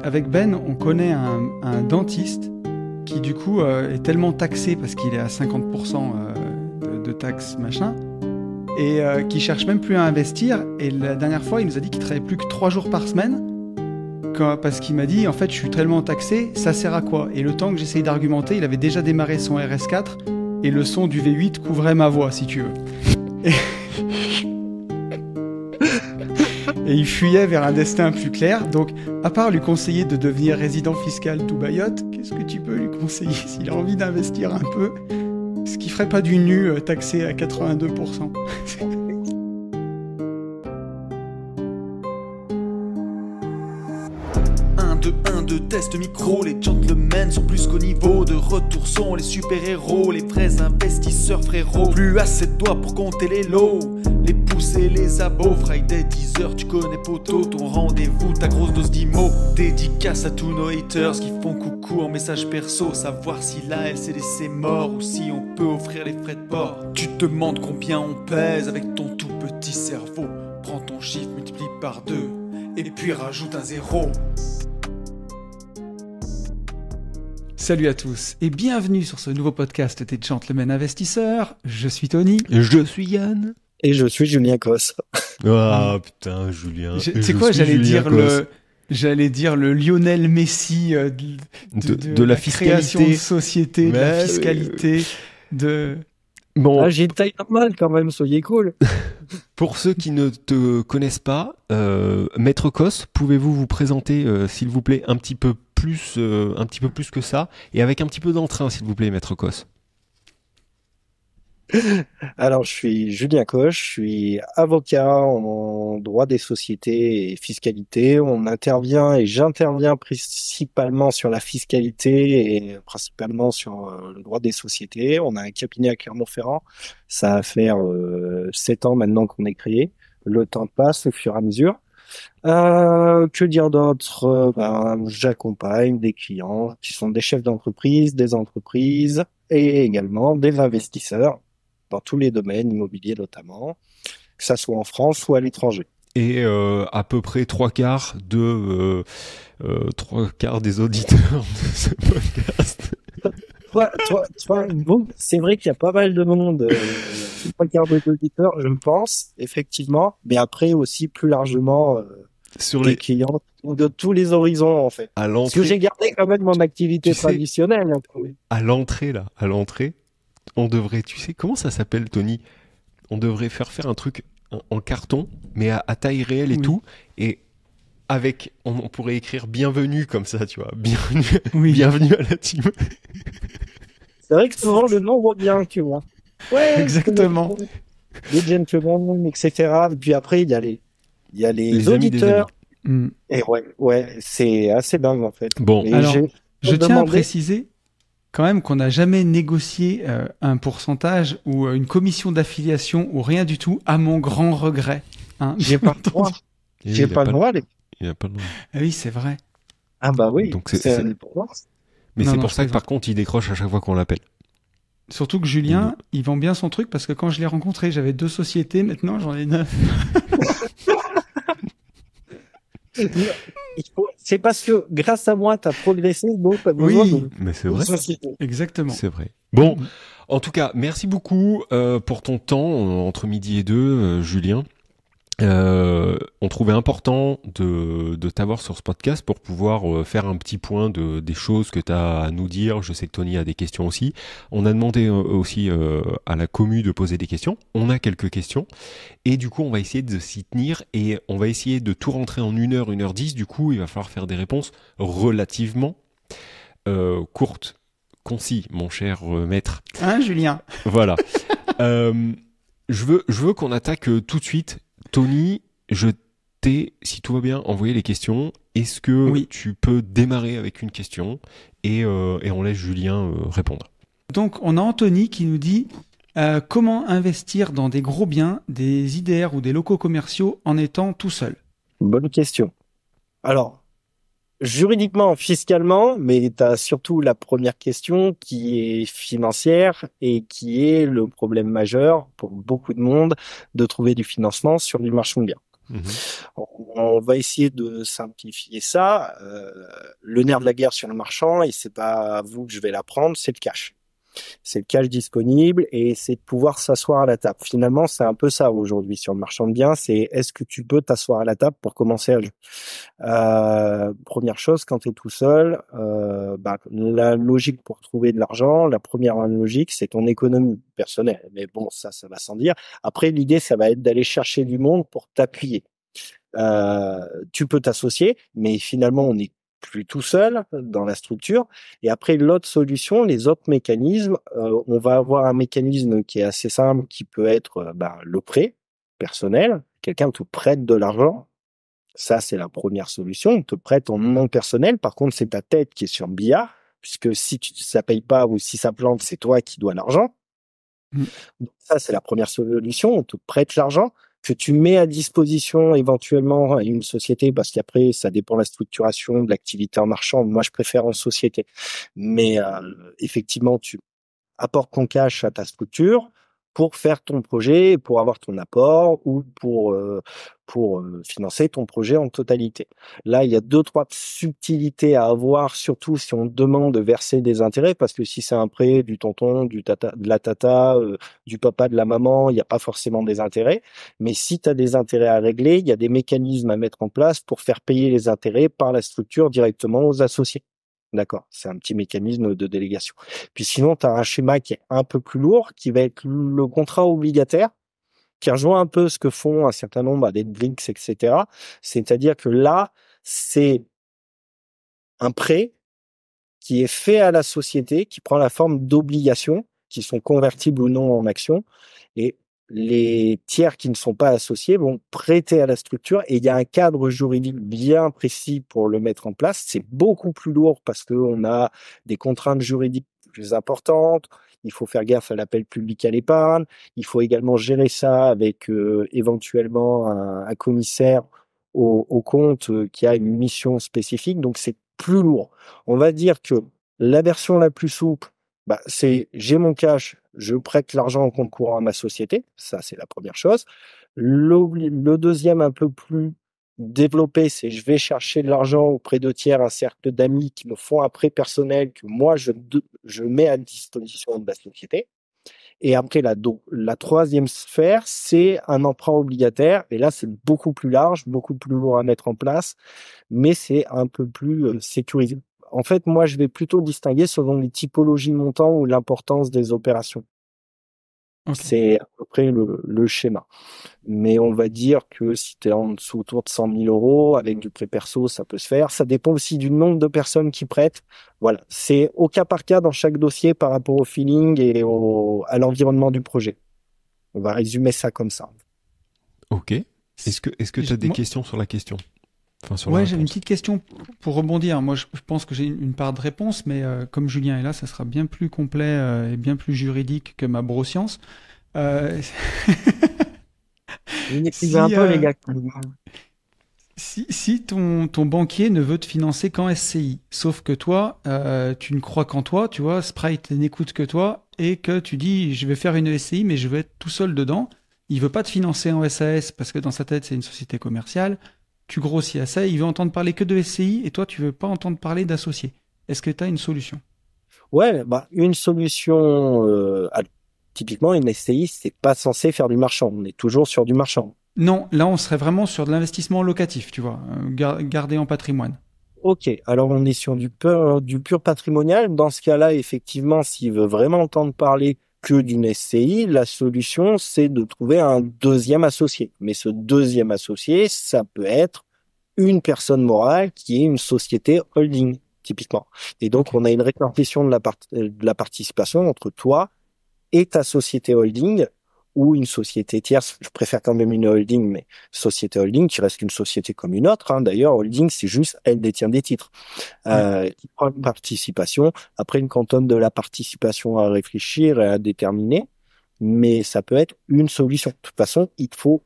avec Ben, on connaît un dentiste qui du coup est tellement taxé parce qu'il est à 50% de taxes machin, et qui cherche même plus à investir. Et la dernière fois, il nous a dit qu'il travaillait plus que 3 jours par semaine, parce qu'il m'a dit, en fait, je suis tellement taxé, ça sert à quoi? Et le temps que j'essaye d'argumenter, il avait déjà démarré son RS4 et le son du V8 couvrait ma voix, si tu veux. Et il fuyait vers un destin plus clair. Donc, à part lui conseiller de devenir résident fiscal tout Mayotte, qu'est-ce que tu peux lui conseiller s'il a envie d'investir un peu? Ce qui ferait pas du nu taxé à 82%. 1, 2, test micro, les gentlemen sont plus qu'au niveau. De retour sont les super-héros, les vrais investisseurs frérots. Plus assez de doigts pour compter les lots, les pouces et les abos. Friday 10h, tu connais poto, ton rendez-vous, ta grosse dose d'IMO. Dédicace à tous nos haters qui font coucou en message perso. Savoir si la LCDC mort ou si on peut offrir les frais de port. Tu te demandes combien on pèse avec ton tout petit cerveau. Prends ton chiffre, multiplie par 2 et puis rajoute un 0. Salut à tous et bienvenue sur ce nouveau podcast des Gentlemen Investisseurs. Je suis Tony. Je suis Yann. Et je suis Julien Cos. Ah putain, Julien. C'est quoi, j'allais dire le Lionel Messi de la création de société, de la fiscalité, de... Bon. Ah, j'ai une taille normale quand même, soyez cool. Pour ceux qui ne te connaissent pas, Maître Cos, pouvez-vous vous présenter, s'il vous plaît, un petit peu plus que ça, et avec un petit peu d'entrain, s'il vous plaît, Maître Cos. Alors, je suis Julien Cos, je suis avocat en droit des sociétés et fiscalité. J'interviens principalement sur la fiscalité et principalement sur le droit des sociétés. On a un cabinet à Clermont-Ferrand. Ça va faire 7 ans maintenant qu'on est créé. Le temps passe au fur et à mesure. Que dire d'autre? J'accompagne des clients qui sont des chefs d'entreprise, des entreprises et également des investisseurs dans tous les domaines immobiliers notamment, que ça soit en France ou à l'étranger. Et à peu près 3/4 des auditeurs de ce podcast. C'est vrai qu'il y a pas mal de monde, 3/4 des auditeurs, je pense, effectivement, mais après aussi plus largement sur les clients de tous les horizons en fait. Parce que j'ai gardé quand même mon activité traditionnelle. À l'entrée, on devrait, tu sais, comment ça s'appelle, Tony? On devrait faire un truc en carton, mais à taille réelle et tout, et avec, on pourrait écrire bienvenue comme ça, tu vois, bienvenue à la team. C'est vrai que souvent le nom revient, tu vois. Ouais, exactement. Les gentlemen, etc. Et puis après, il y a les auditeurs. Et ouais, c'est assez dingue en fait. Bon, et alors, je tiens à préciser quand même qu'on n'a jamais négocié un pourcentage ou une commission d'affiliation ou rien du tout, à mon grand regret. Hein. J'ai pas le droit. J'ai pas le droit. Il n'a pas le droit. Ah oui, c'est vrai. Ah bah oui. Donc c'est Mais c'est pour ça que par contre, il décroche à chaque fois qu'on l'appelle. Surtout que Julien, il vend bien son truc parce que quand je l'ai rencontré, j'avais 2 sociétés. Maintenant, j'en ai 9. C'est parce que grâce à moi, t'as progressé, donc t'as besoin de... mais c'est vrai. Exactement. C'est vrai. Bon, en tout cas, merci beaucoup pour ton temps entre midi et 2, Julien. On trouvait important de t'avoir sur ce podcast pour pouvoir faire un petit point des choses que tu as à nous dire. Je sais que Tony a des questions aussi. On a demandé aussi à la commu de poser des questions. On a quelques questions. Et du coup, on va essayer de s'y tenir et on va essayer de tout rentrer en 1h, 1h10. Du coup, il va falloir faire des réponses relativement courtes, concis, mon cher maître. Hein, Julien? Voilà. Je veux qu'on attaque tout de suite. Tony, je t'ai, si tout va bien, envoyé les questions. Est-ce que tu peux démarrer avec une question et on laisse Julien répondre. Donc, on a Anthony qui nous dit comment investir dans des gros biens, des IDR ou des locaux commerciaux en étant tout seul? Bonne question. Alors, juridiquement, fiscalement, mais tu as surtout la première question qui est financière et qui est le problème majeur pour beaucoup de monde de trouver du financement sur du marchand de biens. Mhm. On va essayer de simplifier ça. Le nerf de la guerre sur le marchand, et c'est pas à vous que je vais l'apprendre, c'est le cash. C'est le cash disponible et c'est de pouvoir s'asseoir à la table. Finalement, c'est un peu ça aujourd'hui sur le marchand de biens, c'est est-ce que tu peux t'asseoir à la table pour commencer à jouer. Première chose, quand tu es tout seul, la logique pour trouver de l'argent, la première logique, c'est ton économie personnelle. Mais bon, ça va sans dire. Après, l'idée, ça va être d'aller chercher du monde pour t'appuyer. Tu peux t'associer, mais finalement, on n'est plus tout seul dans la structure. Et après, l'autre solution, les autres mécanismes, on va avoir un mécanisme qui est assez simple, qui peut être le prêt personnel. Quelqu'un te prête de l'argent. Ça, c'est la première solution. On te prête en nom personnel. Par contre, c'est ta tête qui est sur le billard, puisque si ça paye pas ou si ça plante, c'est toi qui dois l'argent. Mm. Donc ça, c'est la première solution. On te prête l'argent que tu mets à disposition éventuellement à une société, parce qu'après, ça dépend de la structuration de l'activité en marchand. Moi, je préfère en société. Mais effectivement, tu apportes ton cash à ta structure pour faire ton projet, pour avoir ton apport ou pour financer ton projet en totalité. Là, il y a deux, trois subtilités à avoir, surtout si on demande de verser des intérêts, parce que si c'est un prêt du tonton, du tata, de la tata, du papa, de la maman, il n'y a pas forcément des intérêts. Mais si tu as des intérêts à régler, il y a des mécanismes à mettre en place pour faire payer les intérêts par la structure directement aux associés. D'accord, c'est un petit mécanisme de délégation. Puis sinon, tu as un schéma qui est un peu plus lourd, qui va être le contrat obligataire, qui rejoint un peu ce que font un certain nombre des BRICS, etc. C'est-à-dire que là, c'est un prêt qui est fait à la société, qui prend la forme d'obligations, qui sont convertibles ou non en actions, et les tiers qui ne sont pas associés vont prêter à la structure, et il y a un cadre juridique bien précis pour le mettre en place. C'est beaucoup plus lourd parce qu'on a des contraintes juridiques plus importantes. Il faut faire gaffe à l'appel public à l'épargne. Il faut également gérer ça avec éventuellement un commissaire au compte qui a une mission spécifique. Donc c'est plus lourd. On va dire que la version la plus souple, c'est j'ai mon cash, je prête l'argent en compte courant à ma société. Ça, c'est la première chose. Le deuxième, un peu plus développé, c'est je vais chercher de l'argent auprès de tiers, un cercle d'amis qui me font un prêt personnel que moi, je mets à disposition de la société. Et après, la troisième sphère, c'est un emprunt obligataire. Et là, c'est beaucoup plus large, beaucoup plus lourd à mettre en place, mais c'est un peu plus sécurisé. En fait, moi, je vais plutôt distinguer selon les typologies montants ou l'importance des opérations. Ok. C'est à peu près le schéma. Mais on va dire que si tu es en dessous autour de 100 000 euros, avec du prêt perso, ça peut se faire. Ça dépend aussi du nombre de personnes qui prêtent. Voilà. C'est au cas par cas dans chaque dossier par rapport au feeling et à l'environnement du projet. On va résumer ça comme ça. Ok. Est-ce que tu as des Moi- questions sur la question? Enfin, sur la Ouais, j'ai une réponse. petite question pour rebondir. Moi, je pense que j'ai une part de réponse, mais comme Julien est là, ça sera bien plus complet et bien plus juridique que ma broscience. Euh, Vous si, écrivez un peu, les gars. si ton banquier ne veut te financer qu'en SCI, sauf que toi, tu ne crois qu'en toi, tu vois, Sprite n'écoute que toi, et que tu dis, je vais faire une SCI, mais je veux être tout seul dedans. Il veut pas te financer en SAS parce que dans sa tête, c'est une société commerciale. Tu grossis à ça, il veut entendre parler que de SCI, et toi, tu veux pas entendre parler d'associés. Est-ce que tu as une solution? Ouais, une solution, typiquement, une SCI, c'est pas censé faire du marchand. On est toujours sur du marchand. Non, là, on serait vraiment sur de l'investissement locatif, tu vois, gardé en patrimoine. Ok, alors on est sur du pur patrimonial. Dans ce cas-là, effectivement, s'il veut vraiment entendre parler que d'une SCI, la solution, c'est de trouver un deuxième associé. Mais ce deuxième associé, ça peut être une personne morale qui est une société holding, typiquement. Et donc, Ok. on a une répartition de la participation entre toi et ta société holding ou une société tierce. Je préfère quand même une holding, mais société holding qui reste une société comme une autre. Hein. D'ailleurs, holding, c'est juste elle détient des titres. Ouais. Qui prend une participation. Après, une cantonne de la participation à réfléchir et à déterminer, mais ça peut être une solution. De toute façon, il te faut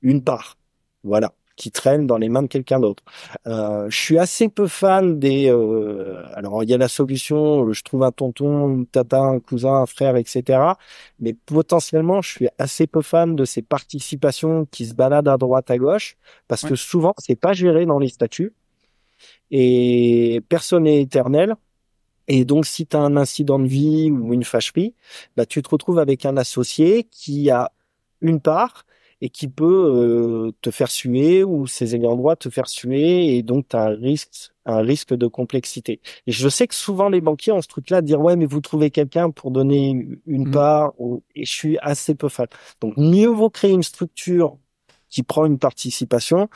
une part. Voilà. qui traîne dans les mains de quelqu'un d'autre. Je suis assez peu fan des. Alors il y a la solution, je trouve un tonton, une tata, un cousin, un frère, etc. Mais potentiellement, je suis assez peu fan de ces participations qui se baladent à droite, à gauche, parce Ouais. que souvent c'est pas géré dans les statuts et personne n'est éternel. Et donc, si tu as un incident de vie ou une fâcherie, bah, tu te retrouves avec un associé qui a une part et qui peut te faire suer ou ses ayants droit te faire suer et donc tu as un risque de complexité. Et je sais que souvent les banquiers ont ce truc-là de dire ouais mais vous trouvez quelqu'un pour donner une Mm. part et je suis assez peu fan. Donc mieux vaut créer une structure qui prend une participation.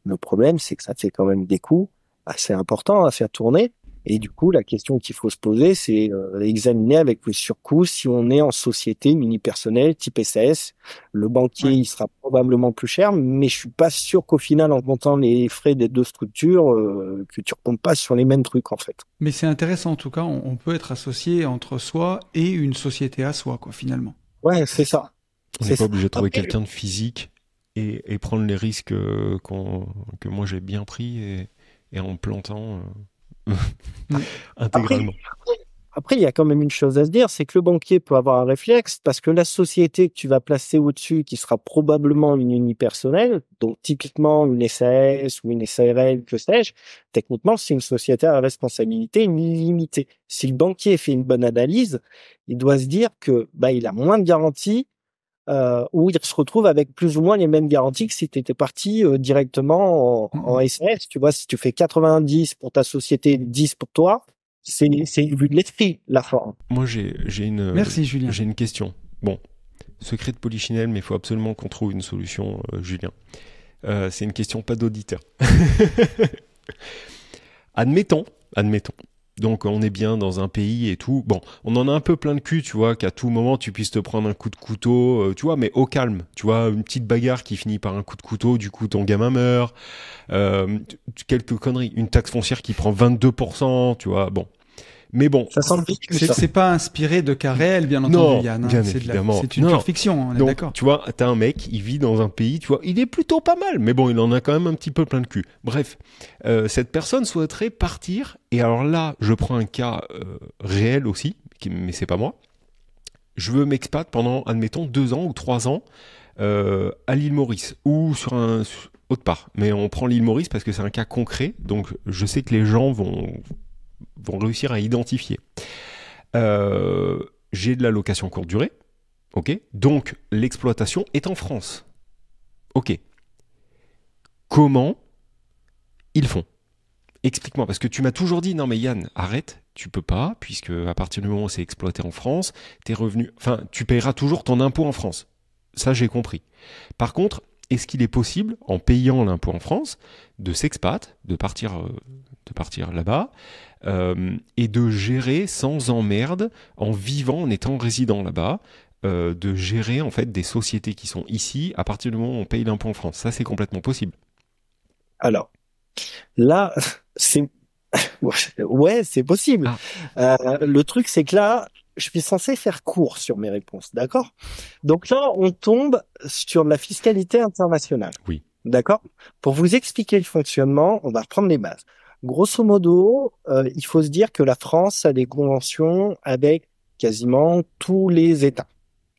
Le problème c'est que ça fait quand même des coûts assez importants à faire tourner. Et du coup, la question qu'il faut se poser, c'est examiner avec le surcoût si on est en société unipersonnelle type SAS. Le banquier, Ouais. il sera probablement plus cher, mais je suis pas sûr qu'au final, en comptant les frais des deux structures, que tu retombes pas sur les mêmes trucs en fait. Mais c'est intéressant en tout cas, on peut être associé entre soi et une société à soi, quoi, finalement. Ouais, c'est ça. On C'est n'est pas ça. obligé de trouver Après, quelqu'un de physique et prendre les risques que moi j'ai bien pris et en me plantant Mm. intégralement. Après, il y a quand même une chose à se dire, c'est que le banquier peut avoir un réflexe parce que la société que tu vas placer au-dessus, qui sera probablement une unipersonnelle, donc typiquement une SAS ou une SARL, que sais-je, techniquement, c'est une société à responsabilité limitée. Si le banquier fait une bonne analyse, il doit se dire que bah, il a moins de garanties ou il se retrouve avec plus ou moins les mêmes garanties que si tu étais parti directement en SAS. Tu vois, si tu fais 90 pour ta société, 10 pour toi, c'est une vue de l'esprit, la forme. Moi j'ai Merci, Julien. une question. Bon, secret de Polichinelle, mais il faut absolument qu'on trouve une solution, Julien. C'est une question pas d'auditeur. Admettons. Donc on est bien dans un pays et tout. Bon, on en a un peu plein le cul, tu vois, qu'à tout moment tu puisses te prendre un coup de couteau, tu vois, mais au calme. Tu vois, une petite bagarre qui finit par un coup de couteau, du coup ton gamin meurt. Quelques conneries. Une taxe foncière qui prend 22%, tu vois, bon. Mais bon, Ça semble ridicule, ça. C'est pas inspiré de cas réels, bien entendu, non, Yann. bien C'est évidemment. c'est une Non. pure fiction, on est Donc, d'accord. tu vois, t'as un mec, il vit dans un pays, tu vois, il est plutôt pas mal, mais bon, il en a quand même un petit peu plein le cul. Bref, cette personne souhaiterait partir, et alors là, je prends un cas réel aussi, mais c'est pas moi. Je veux m'expat pendant, admettons, 2 ans ou 3 ans à l'île Maurice, ou autre part. Mais on prend l'île Maurice parce que c'est un cas concret, donc je sais que les gens vont réussir à identifier. J'ai de la location courte durée. Ok, donc l'exploitation est en France. Ok. Comment ils font? Explique-moi, parce que tu m'as toujours dit non mais Yann, arrête, tu peux pas, puisque à partir du moment où c'est exploité en France, tes revenus, enfin, tu payeras toujours ton impôt en France. Ça j'ai compris. Par contre, est-ce qu'il est possible, en payant l'impôt en France, de s'expat, de partir là-bas, et de gérer sans emmerde, en vivant, en étant résident là-bas, de gérer en fait des sociétés qui sont ici à partir du moment où on paye l'impôt en France. Ça, c'est complètement possible. Alors, là, c'est ouais, c'est possible. Le truc, c'est que là, je suis censé faire court sur mes réponses, d'accord? Donc là, on tombe sur la fiscalité internationale. Oui. D'accord? Pour vous expliquer le fonctionnement, on va reprendre les bases. Grosso modo, il faut se dire que la France a des conventions avec quasiment tous les États.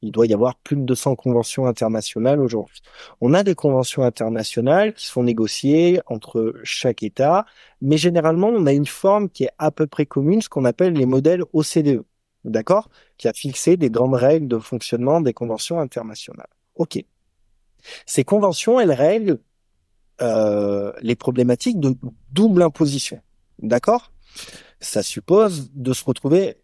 Il doit y avoir plus de 200 conventions internationales aujourd'hui. On a des conventions internationales qui sont négociées entre chaque État, mais généralement, on a une forme qui est à peu près commune, ce qu'on appelle les modèles OCDE, d'accord? Qui a fixé des grandes règles de fonctionnement des conventions internationales. OK. Ces conventions, elles règlent les problématiques de double imposition, d'accord? Ça suppose de se retrouver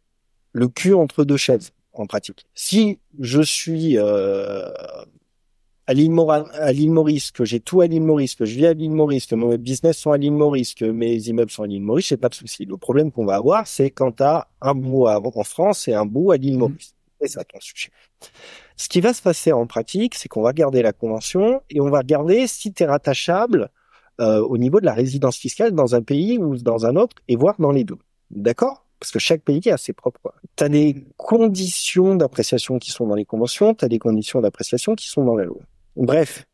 le cul entre deux chaises, en pratique. Si je suis à l'île Maurice, que j'ai tout à l'île Maurice, que je vis à l'île Maurice, que mes business sont à l'île Maurice, que mes immeubles sont à l'île Maurice, c'est pas de souci. Le problème qu'on va avoir, c'est quand tu as un bout en France et un bout à l'île Maurice. C'est ça ton sujet. Ce qui va se passer en pratique, c'est qu'on va garder la convention et on va regarder si tu es rattachable au niveau de la résidence fiscale dans un pays ou dans un autre, et voir dans les deux. D'accord? Parce que chaque pays a ses propres. Tu as des conditions d'appréciation qui sont dans les conventions, tu as des conditions d'appréciation qui sont dans la loi. Bref,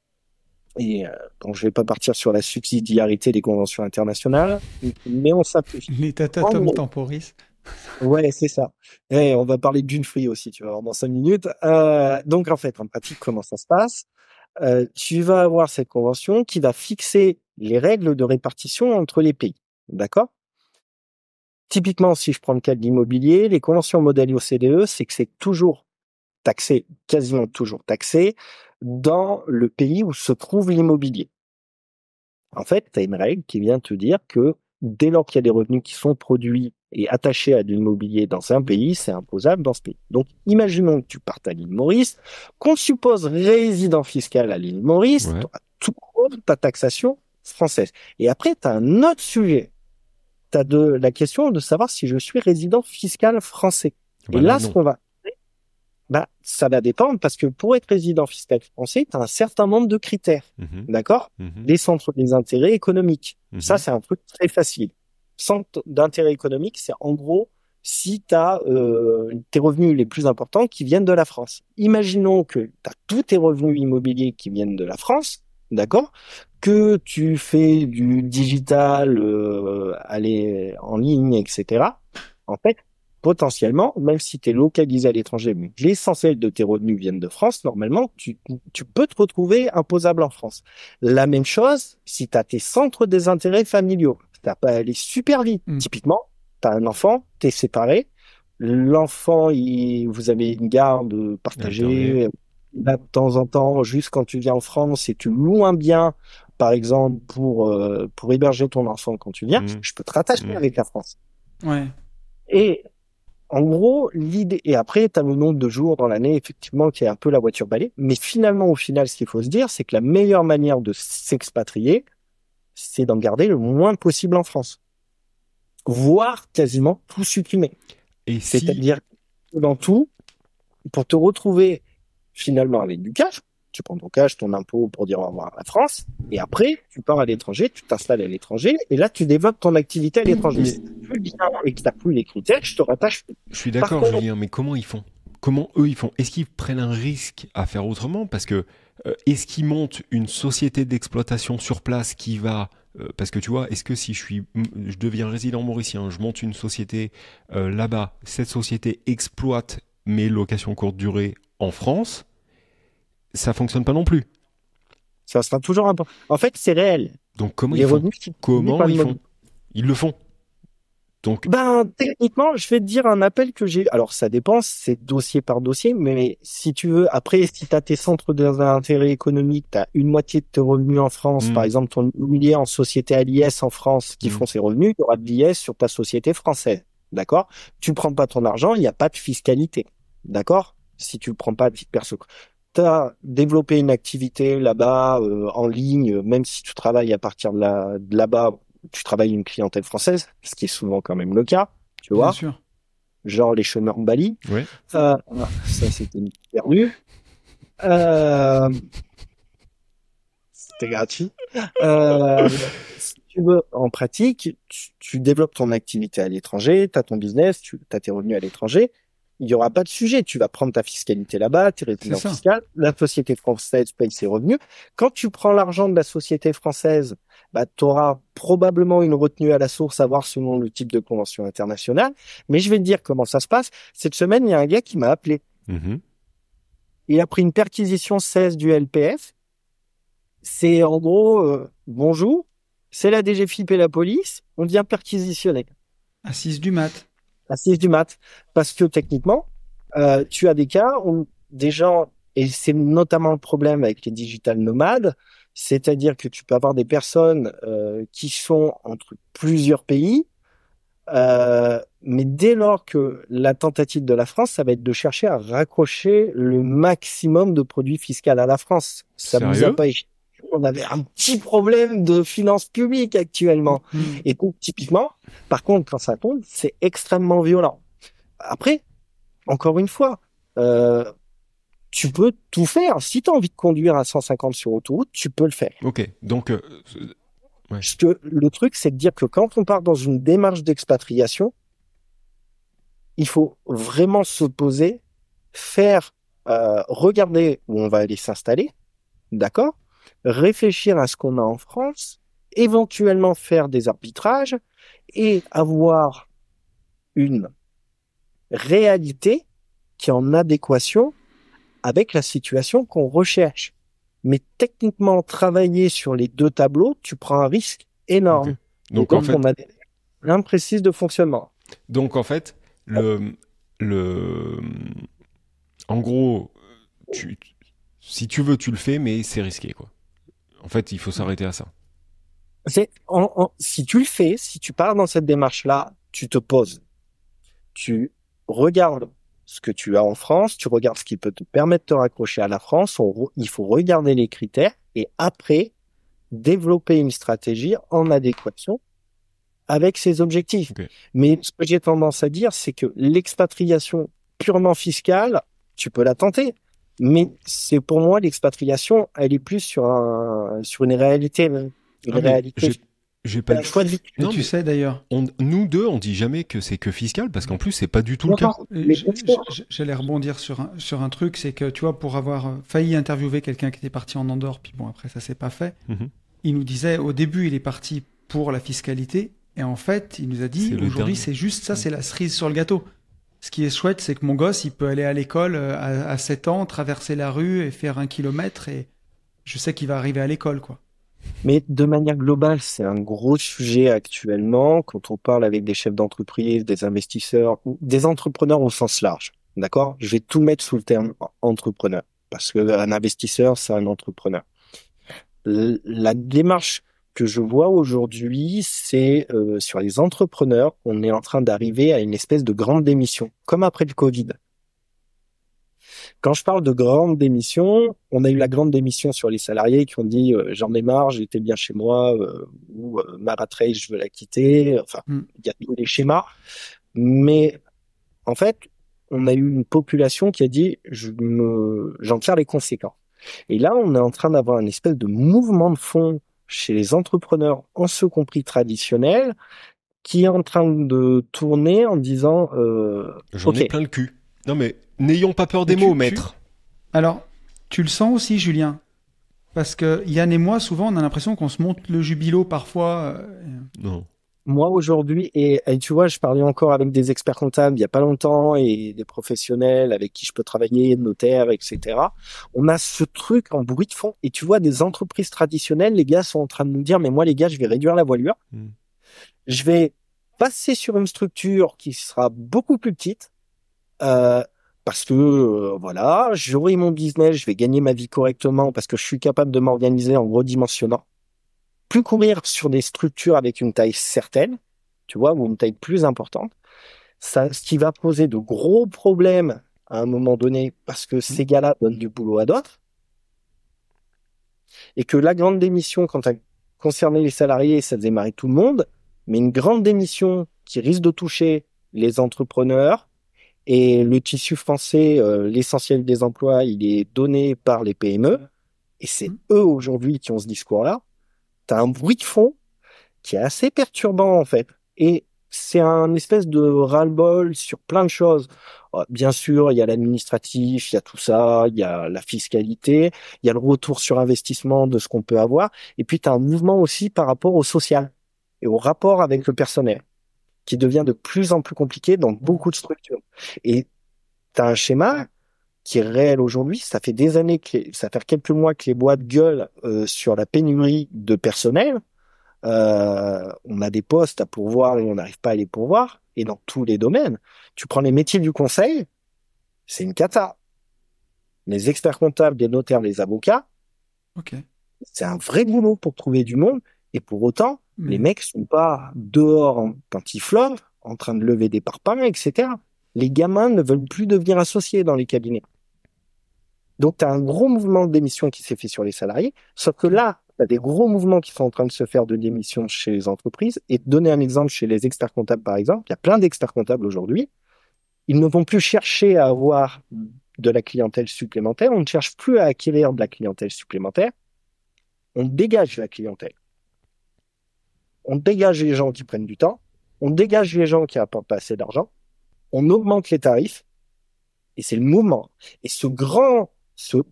Et bon, je vais pas partir sur la subsidiarité des conventions internationales, mais on simplifie. Les En tatatum gros, temporis. ouais, c'est ça. Et on va parler d'une free aussi, tu vas voir dans 5 minutes. Donc en fait, en pratique, comment ça se passe? Tu vas avoir cette convention qui va fixer les règles de répartition entre les pays. D'accord? Typiquement, si je prends le cas de l'immobilier, les conventions modèles OCDE, c'est que c'est toujours taxé, quasiment toujours taxé, dans le pays où se trouve l'immobilier. En fait, tu as une règle qui vient te dire que dès lors qu'il y a des revenus qui sont produits et attachés à de l'immobilier dans un pays, c'est imposable dans ce pays. Donc, imaginons que tu partes à l'île Maurice, qu'on suppose résident fiscal à l'île Maurice, Ouais. tu auras toujours ta taxation française. Et après, tu as un autre sujet. Tu as la question de savoir si je suis résident fiscal français. Et Bah là, là, ce non. qu'on va ça va dépendre parce que pour être résident fiscal français, tu as un certain nombre de critères. Mhm. D'accord? Mhm. Les centres des intérêts économiques. Mhm. Ça, c'est un truc très facile. Centre d'intérêt économique, c'est en gros si tu as tes revenus les plus importants qui viennent de la France. Imaginons que tu as tous tes revenus immobiliers qui viennent de la France, d'accord? Que tu fais du digital, aller en ligne, etc. En fait, potentiellement, même si tu es localisé à l'étranger, mais que l'essentiel de tes revenus viennent de France, normalement, tu peux te retrouver imposable en France. La même chose si tu as tes centres des intérêts familiaux. Ça peut aller super vite. Mm. Typiquement, tu as un enfant, tu es séparé. L'enfant, vous avez une garde partagée. Là, de temps en temps, juste quand tu viens en France et tu loues un bien, par exemple, pour héberger ton enfant quand tu viens, Mhm. je peux te rattacher Mhm. avec la France. Ouais. Et en gros, l'idée, et après, tu as le nombre de jours dans l'année, effectivement, qui est un peu la voiture balai. Mais finalement, au final, ce qu'il faut se dire, c'est que la meilleure manière de s'expatrier, c'est d'en garder le moins possible en France. Voire quasiment tout supprimer. Et si, C'est-à-dire, que dans tout, pour te retrouver finalement avec du cash, tu prends ton cash, ton impôt pour dire au revoir à la France, et après, tu pars à l'étranger, tu t'installes à l'étranger, et là, tu développes ton activité à l'étranger. Mais- Si tu veux bien et que tu n'as plus les critères, je te rattache. je suis Par d'accord, contre, Julien, mais comment ils font? Comment eux ils font? Est-ce qu'ils prennent un risque à faire autrement? Parce que est-ce qu'ils montent une société d'exploitation sur place qui va parce que tu vois, est-ce que si je deviens résident mauricien, je monte une société là-bas, cette société exploite mes locations courte durée en France, ça fonctionne pas non plus. ça sera toujours important. En fait, c'est réel. Donc comment Les ils font? revenus qui Comment par ils l'immobilier. font? Ils le font. Donc Ben, techniquement, je vais te dire un appel que j'ai. Alors, ça dépend, c'est dossier par dossier, mais si tu veux, après, si tu as tes centres d'intérêt économique, tu as une moitié de tes revenus en France, Mm. par exemple, ton immobilier en société à l'IS en France qui Mm. font ses revenus, il y aura de l'IS sur ta société française. D'accord? Tu prends pas ton argent, il n'y a pas de fiscalité. D'accord? Si tu le prends pas à titre perso. Tu as développé une activité là-bas, en ligne, même si tu travailles à partir de là-bas, tu travailles une clientèle française, ce qui est souvent quand même le cas, tu Bien vois, sûr. genre les chômeurs en Bali. ouais. Ça, c'était perdu. Euh, C'était gratuit. Si tu veux, en pratique, tu développes ton activité à l'étranger, tu as ton business, tu as tes revenus à l'étranger. Il n'y aura pas de sujet. Tu vas prendre ta fiscalité là-bas, tes résidences ça. fiscales. La société française paye ses revenus. Quand tu prends l'argent de la société française, bah, tu auras probablement une retenue à la source à voir selon le type de convention internationale. Mais je vais te dire comment ça se passe. Cette semaine, il y a un gars qui m'a appelé. Mhm. Il a pris une perquisition 16 du LPF. C'est en gros, bonjour, c'est la DGFiP et la police, on vient perquisitionner À 6 du mat. à 6 du mat. Parce que techniquement, tu as des cas où des gens, et c'est notamment le problème avec les digital nomades, c'est-à-dire que tu peux avoir des personnes qui sont entre plusieurs pays, mais dès lors que la tentative de la France, ça va être de chercher à raccrocher le maximum de produits fiscaux à la France. Ça nous a Sérieux? pas échappé. On avait un petit problème de finances publiques actuellement. Mm. Et donc, typiquement, par contre, quand ça tombe, c'est extrêmement violent. Après, encore une fois, tu peux tout faire. Si tu as envie de conduire à 150 sur autoroute, tu peux le faire. Ok, donc ouais. Parce que le truc, c'est de dire que quand on part dans une démarche d'expatriation, il faut vraiment se poser, faire, regarder où on va aller s'installer, d'accord? réfléchir à ce qu'on a en France, éventuellement faire des arbitrages et avoir une réalité qui est en adéquation avec la situation qu'on recherche. Mais techniquement, travailler sur les deux tableaux, tu prends un risque énorme. Ok. Et Donc, en fait, on a des règles imprécises de fonctionnement. donc en fait, le, en gros, tu, si tu veux, tu le fais, mais c'est risqué, quoi. En fait, il faut s'arrêter à ça. Si tu le fais, si tu pars dans cette démarche-là, tu te poses, tu regardes ce que tu as en France, tu regardes ce qui peut te permettre de te raccrocher à la France, il faut regarder les critères et après développer une stratégie en adéquation avec ses objectifs. Ok. Mais ce que j'ai tendance à dire, c'est que l'expatriation purement fiscale, tu peux la tenter. Mais c'est pour moi, l'expatriation, elle est plus sur une réalité, une Ah, mais réalité. j'ai pas Un dit. choix de vie. Et Non, tu mais sais d'ailleurs, nous deux, on dit jamais que c'est que fiscal, parce qu'en plus, c'est pas du tout le cas. Non, mais j'allais rebondir sur un truc, c'est que tu vois, pour avoir failli interviewer quelqu'un qui était parti en Andorre, puis bon, après ça s'est pas fait, Mhm. il nous disait au début, il est parti pour la fiscalité, et en fait, il nous a dit, C'est le aujourd'hui, dernier. c'est juste ça, c'est la cerise sur le gâteau. Ce qui est chouette, c'est que mon gosse, il peut aller à l'école à 7 ans, traverser la rue et faire 1 kilomètre, et je sais qu'il va arriver à l'école, quoi. Mais de manière globale, c'est un gros sujet actuellement quand on parle avec des chefs d'entreprise, des investisseurs, ou des entrepreneurs au sens large. D'accord? Je vais tout mettre sous le terme entrepreneur parce que un investisseur, c'est un entrepreneur. La démarche que je vois aujourd'hui, c'est sur les entrepreneurs, on est en train d'arriver à une espèce de grande démission, comme après le Covid. Quand je parle de grande démission, on a eu la grande démission sur les salariés qui ont dit j'en ai marre, j'étais bien chez moi, ou ma rat race, je veux la quitter. Enfin, Mm. il y a tous les schémas. Mais en fait, on a eu une population qui a dit j'en tire les conséquences. Et là, on est en train d'avoir une espèce de mouvement de fond chez les entrepreneurs, en ce compris traditionnels, qui est en train de tourner en disant J'en ai ok, plein le cul. Non, mais n'ayons pas peur des Et mots, maître. Alors, tu le sens aussi, Julien? Parce que Yann et moi, souvent, on a l'impression qu'on se monte le jubilo parfois. Non. moi aujourd'hui, et tu vois, je parlais encore avec des experts comptables il y a pas longtemps et des professionnels avec qui je peux travailler, notaires, etc. On a ce truc en bruit de fond. Et tu vois, des entreprises traditionnelles, les gars sont en train de nous dire, mais moi les gars, je vais réduire la voilure. Mm. Je vais passer sur une structure qui sera beaucoup plus petite. Parce que voilà, j'aurai mon business, je vais gagner ma vie correctement parce que je suis capable de m'organiser en redimensionnant. Plus courir sur des structures avec une taille certaine, tu vois, ou une taille plus importante, ça, ce qui va poser de gros problèmes à un moment donné parce que ces gars-là donnent du boulot à d'autres et que la grande démission, quand elle concernait les salariés, ça démarrait tout le monde, mais une grande démission qui risque de toucher les entrepreneurs et le tissu français, l'essentiel des emplois, il est donné par les PME et c'est eux aujourd'hui qui ont ce discours-là. T'as un bruit de fond qui est assez perturbant en fait. Et c'est un espèce de ras-le-bol sur plein de choses. Bien sûr, il y a l'administratif, il y a tout ça, il y a la fiscalité, il y a le retour sur investissement de ce qu'on peut avoir. Et puis, tu as un mouvement aussi par rapport au social et au rapport avec le personnel qui devient de plus en plus compliqué dans beaucoup de structures. Et tu as un schéma qui est réel aujourd'hui. Ça fait des années ça fait quelques mois que les boîtes gueulent sur la pénurie de personnel. On a des postes à pourvoir et on n'arrive pas à les pourvoir. Et dans tous les domaines, tu prends les métiers du conseil, c'est une cata. Les experts comptables, les notaires, les avocats, Ok. c'est un vrai boulot pour trouver du monde. Et pour autant, les mecs sont pas dehors quand ils flottent, en train de lever des parpaings, etc. Les gamins ne veulent plus devenir associés dans les cabinets. Donc, tu as un gros mouvement de démission qui s'est fait sur les salariés. Sauf que là, tu as des gros mouvements qui sont en train de se faire de démission chez les entreprises. Et te donner un exemple chez les experts comptables, par exemple, il y a plein d'experts comptables aujourd'hui. Ils ne vont plus chercher à avoir de la clientèle supplémentaire. On ne cherche plus à acquérir de la clientèle supplémentaire. On dégage la clientèle. On dégage les gens qui prennent du temps. On dégage les gens qui apportent pas assez d'argent. On augmente les tarifs. Et c'est le mouvement. Et ce grand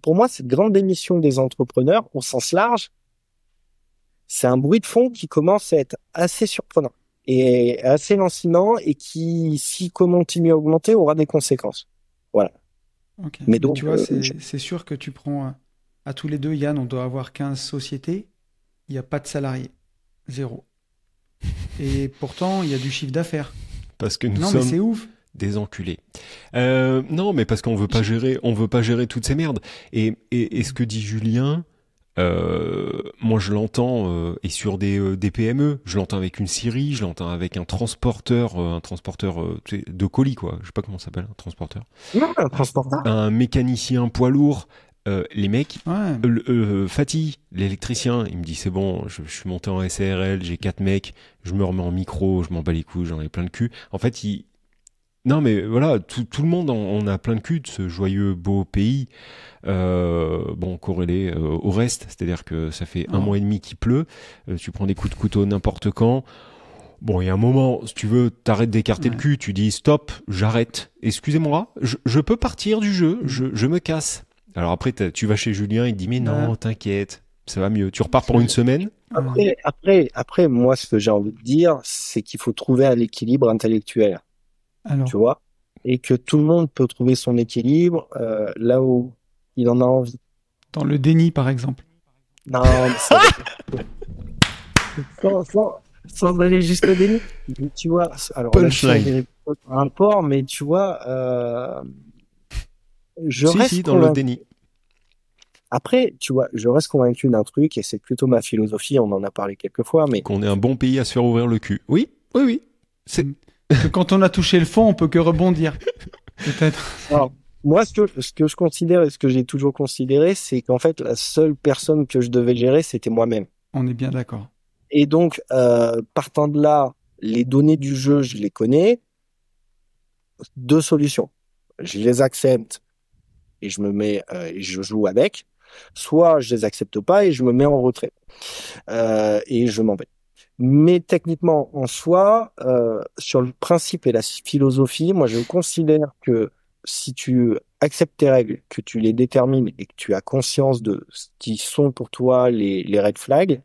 Pour moi, cette grande démission des entrepreneurs, au sens large, c'est un bruit de fond qui commence à être assez surprenant et assez lancinant et qui, s'il continue à augmenter, aura des conséquences. Voilà. Ok. Mais Mais donc, tu vois, c'est sûr que tu prends à tous les deux, Yann, on doit avoir 15 sociétés, il n'y a pas de salariés. Zéro. Et pourtant, il y a du chiffre d'affaires. Parce que nous Non, mais sommes c'est ouf. des enculés. Non, mais parce qu'on veut pas gérer toutes ces merdes. Et ce que dit Julien, moi je l'entends et sur des PME, je l'entends avec une scierie, je l'entends avec un transporteur tu sais, de colis quoi. Je sais pas comment ça s'appelle, un transporteur. non, un transporteur. Un mécanicien poids lourd. Les mecs, Ouais. Fatih, l'électricien, il me dit c'est bon, je suis monté en SARL, j'ai 4 mecs, je me remets en micro, je m'en bats les couilles, j'en ai plein de cul. En fait, non mais voilà, tout le monde on a plein de cul de ce joyeux beau pays, bon corrélé au reste, c'est-à-dire que ça fait un Oh. mois et demi qu'il pleut, tu prends des coups de couteau n'importe quand. Bon, il y a un moment, si tu veux, t'arrêtes d'écarter le Ouais. cul, tu dis stop, j'arrête. Excusez-moi, je peux partir du jeu, je me casse. Alors après, tu vas chez Julien, il te dit mais non, Ouais. t'inquiète, ça va mieux. Tu repars pour une semaine. Ouais. Après, moi, ce que j'ai envie de dire, c'est qu'il faut trouver un équilibre intellectuel, Alors, tu vois, et que tout le monde peut trouver son équilibre là où il en a envie. dans le déni, par exemple. Non, mais sans aller jusqu'au déni. Mais tu vois, alors là-dessus, on Punchline. dirait pas par rapport, mais tu vois, je Si, reste si, dans le convaincu. déni. Après, tu vois, je reste convaincu d'un truc, et c'est plutôt ma philosophie, on en a parlé quelques fois, mais Qu'on est un bon pays à se faire ouvrir le cul. Oui, oui, oui. C'est... Que quand on a touché le fond, on peut que rebondir. Peut-être. alors, moi, ce que je considère et ce que j'ai toujours considéré, c'est qu'en fait, la seule personne que je devais gérer, c'était moi-même. On est bien d'accord. Et donc, partant de là, les données du jeu, je les connais. Deux solutions. Je les accepte et je me mets et je joue avec. Soit je les accepte pas et je me mets en retrait et je m'en vais. Mais techniquement, en soi, sur le principe et la philosophie, moi, je considère que si tu acceptes tes règles, que tu les détermines et que tu as conscience de ce qui sont pour toi les red flags,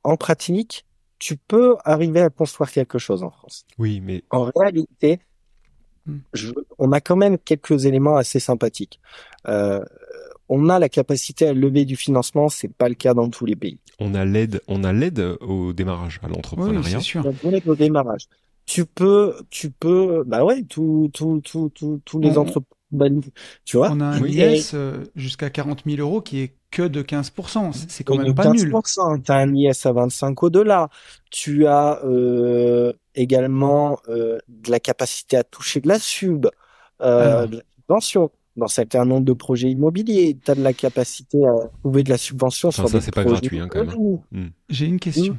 en pratique, tu peux arriver à construire quelque chose en France. Oui, mais En réalité, Hmm. on a quand même quelques éléments assez sympathiques. Euh, on a la capacité à lever du financement, c'est pas le cas dans tous les pays. on a l'aide au démarrage, à Oui, l'entrepreneuriat. c'est sûr. Donc, on est au démarrage. Tu peux, bah ouais, tous les On, entreprises, tu vois. on a un Oui. IS jusqu'à 40 000 euros qui est que de 15%. C'est quand Et de même pas nul. 15%, tu as un IS à 25 au-delà. Tu as également de la capacité à toucher de la sub, Alors, de la subvention. Dans un certain nombre de projets immobiliers, tu as de la capacité à trouver de la subvention Enfin, sur ça, des c'est pas projets gratuit, hein, quand même. économiques. j'ai une question.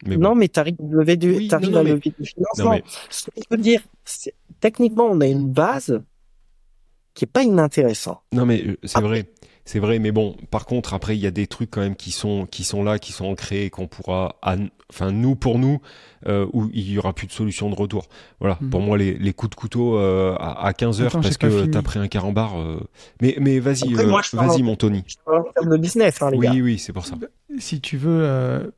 Mais bon. Non, mais tu arrives à lever Oui, non, non, à mais- lever du Non, financement. mais Ce que je veux dire, techniquement, on a une base qui est pas inintéressante. Non mais c'est Après- vrai, c'est vrai. Mais bon, par contre, après, il y a des trucs quand même qui sont là, qui sont ancrés, et qu'on pourra, enfin nous pour nous, où il y aura plus de solution de retour. Voilà. Mhm. Pour moi, les coups de couteau à 15 heures Attends, parce j'ai pas que fini. t'as pris un carambar. Mais vas-y, Après, moi, je parle vas-y, en- mon Tony. Je parle en termes de business, hein, les gars. Oui, oui, c'est pour ça. Si tu veux,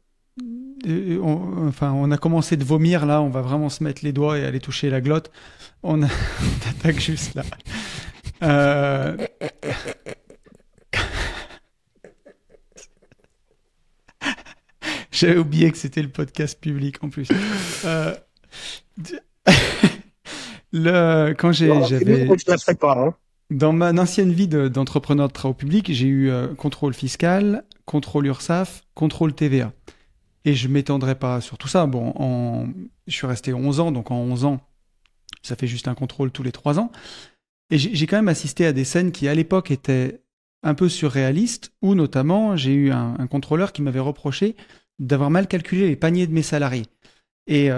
on a commencé de vomir là, on va vraiment se mettre les doigts et aller toucher la glotte. On attaque juste là. Euh, J'avais oublié que c'était le podcast public en plus. Euh, Quand j'avais Je la ferai pas, hein. dans ma ancienne vie d'entrepreneur de travaux publics, j'ai eu contrôle fiscal, contrôle URSSAF, contrôle TVA. Et je m'étendrai pas sur tout ça. Bon, je suis resté 11 ans, donc en 11 ans, ça fait juste un contrôle tous les 3 ans. Et j'ai quand même assisté à des scènes qui, à l'époque, étaient un peu surréalistes, où notamment, j'ai eu un contrôleur qui m'avait reproché d'avoir mal calculé les paniers de mes salariés. Et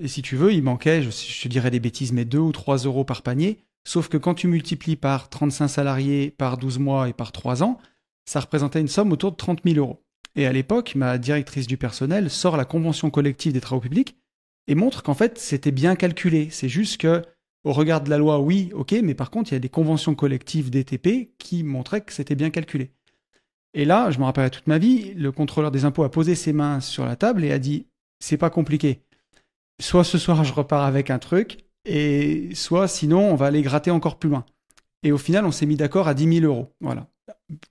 si tu veux, il manquait, je te dirais des bêtises, mais 2 ou 3 euros par panier. Sauf que quand tu multiplies par 35 salariés, par 12 mois et par 3 ans, ça représentait une somme autour de 30 000 euros. Et à l'époque, ma directrice du personnel sort la convention collective des travaux publics et montre qu'en fait, c'était bien calculé. C'est juste que au regard de la loi, oui, ok, mais par contre, il y a des conventions collectives DTP qui montraient que c'était bien calculé. Et là, je me rappelle toute ma vie, le contrôleur des impôts a posé ses mains sur la table et a dit, c'est pas compliqué. Soit ce soir, je repars avec un truc, et soit sinon, on va aller gratter encore plus loin. Et au final, on s'est mis d'accord à 10 000 euros. Voilà.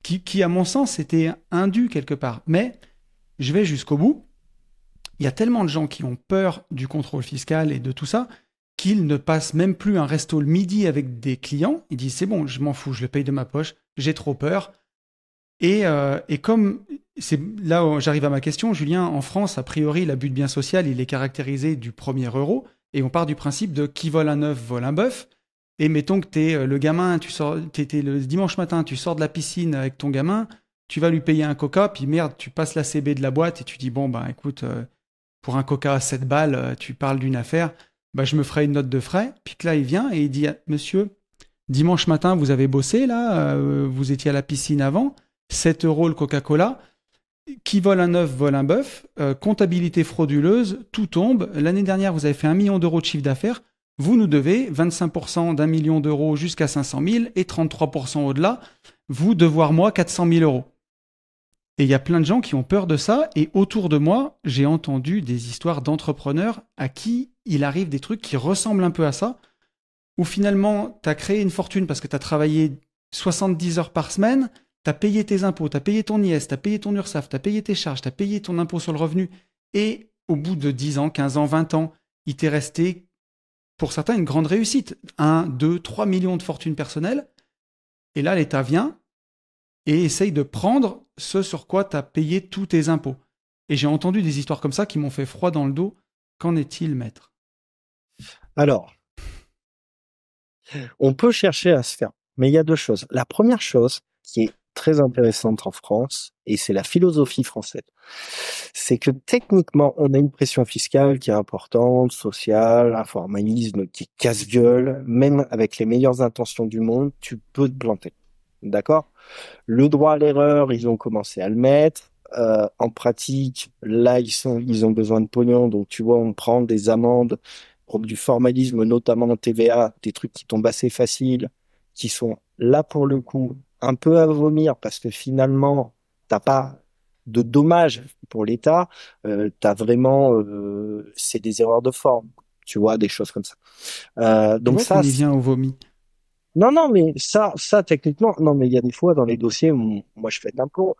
Qui, à mon sens, était indu quelque part. Mais je vais jusqu'au bout. Il y a tellement de gens qui ont peur du contrôle fiscal et de tout ça qu'ils ne passent même plus un resto le midi avec des clients. Ils disent c'est bon, je m'en fous, je le paye de ma poche, j'ai trop peur. Et comme c'est là où j'arrive à ma question, Julien, en France, a priori, l'abus de bien social, il est caractérisé du premier euro. Et on part du principe de qui vole un œuf vole un bœuf. Et mettons que t'es le gamin, t'es le dimanche matin, tu sors de la piscine avec ton gamin, tu vas lui payer un coca, puis merde, tu passes la CB de la boîte et tu dis bon bah écoute, pour un coca à 7 balles, tu parles d'une affaire, bah je me ferai une note de frais. Puis que là il vient et il dit monsieur, dimanche matin vous avez bossé là, vous étiez à la piscine avant, 7 euros le Coca-Cola. Qui vole un œuf vole un bœuf, comptabilité frauduleuse, tout tombe. L'année dernière, vous avez fait 1 million d'euros de chiffre d'affaires. Vous nous devez 25% d'1 million d'euros jusqu'à 500 000 et 33% au-delà. Vous, devoir moi, 400 000 euros. Et il y a plein de gens qui ont peur de ça. Et autour de moi, j'ai entendu des histoires d'entrepreneurs à qui il arrive des trucs qui ressemblent un peu à ça, où finalement, tu as créé une fortune parce que tu as travaillé 70 heures par semaine, tu as payé tes impôts, tu as payé ton IS, tu as payé ton URSSAF, tu as payé tes charges, tu as payé ton impôt sur le revenu. Et au bout de 10 ans, 15 ans, 20 ans, il t'est resté pour certains, une grande réussite. 1, 2, 3 millions de fortune personnelle. Et là, l'État vient et essaye de prendre ce sur quoi tu as payé tous tes impôts. Et j'ai entendu des histoires comme ça qui m'ont fait froid dans le dos. Qu'en est-il, maître? Alors, on peut chercher à se faire, mais il y a deux choses. La première chose qui est très intéressante en France, et c'est la philosophie française, c'est que techniquement, on a une pression fiscale qui est importante, sociale, un formalisme qui est casse-gueule, même avec les meilleures intentions du monde, tu peux te planter. D'accord? Le droit à l'erreur, ils ont commencé à le mettre. En pratique, là, ils ont besoin de pognon, donc tu vois, on prend des amendes pour du formalisme, notamment en TVA, des trucs qui tombent assez faciles, qui sont là pour le coup un peu à vomir parce que finalement, t'as pas de dommages pour l'État, t'as vraiment, c'est des erreurs de forme, tu vois, des choses comme ça. Donc ça, on y vient au vomi. Non, mais ça, techniquement, non, mais il y a des fois dans les dossiers où moi je pète un plomb.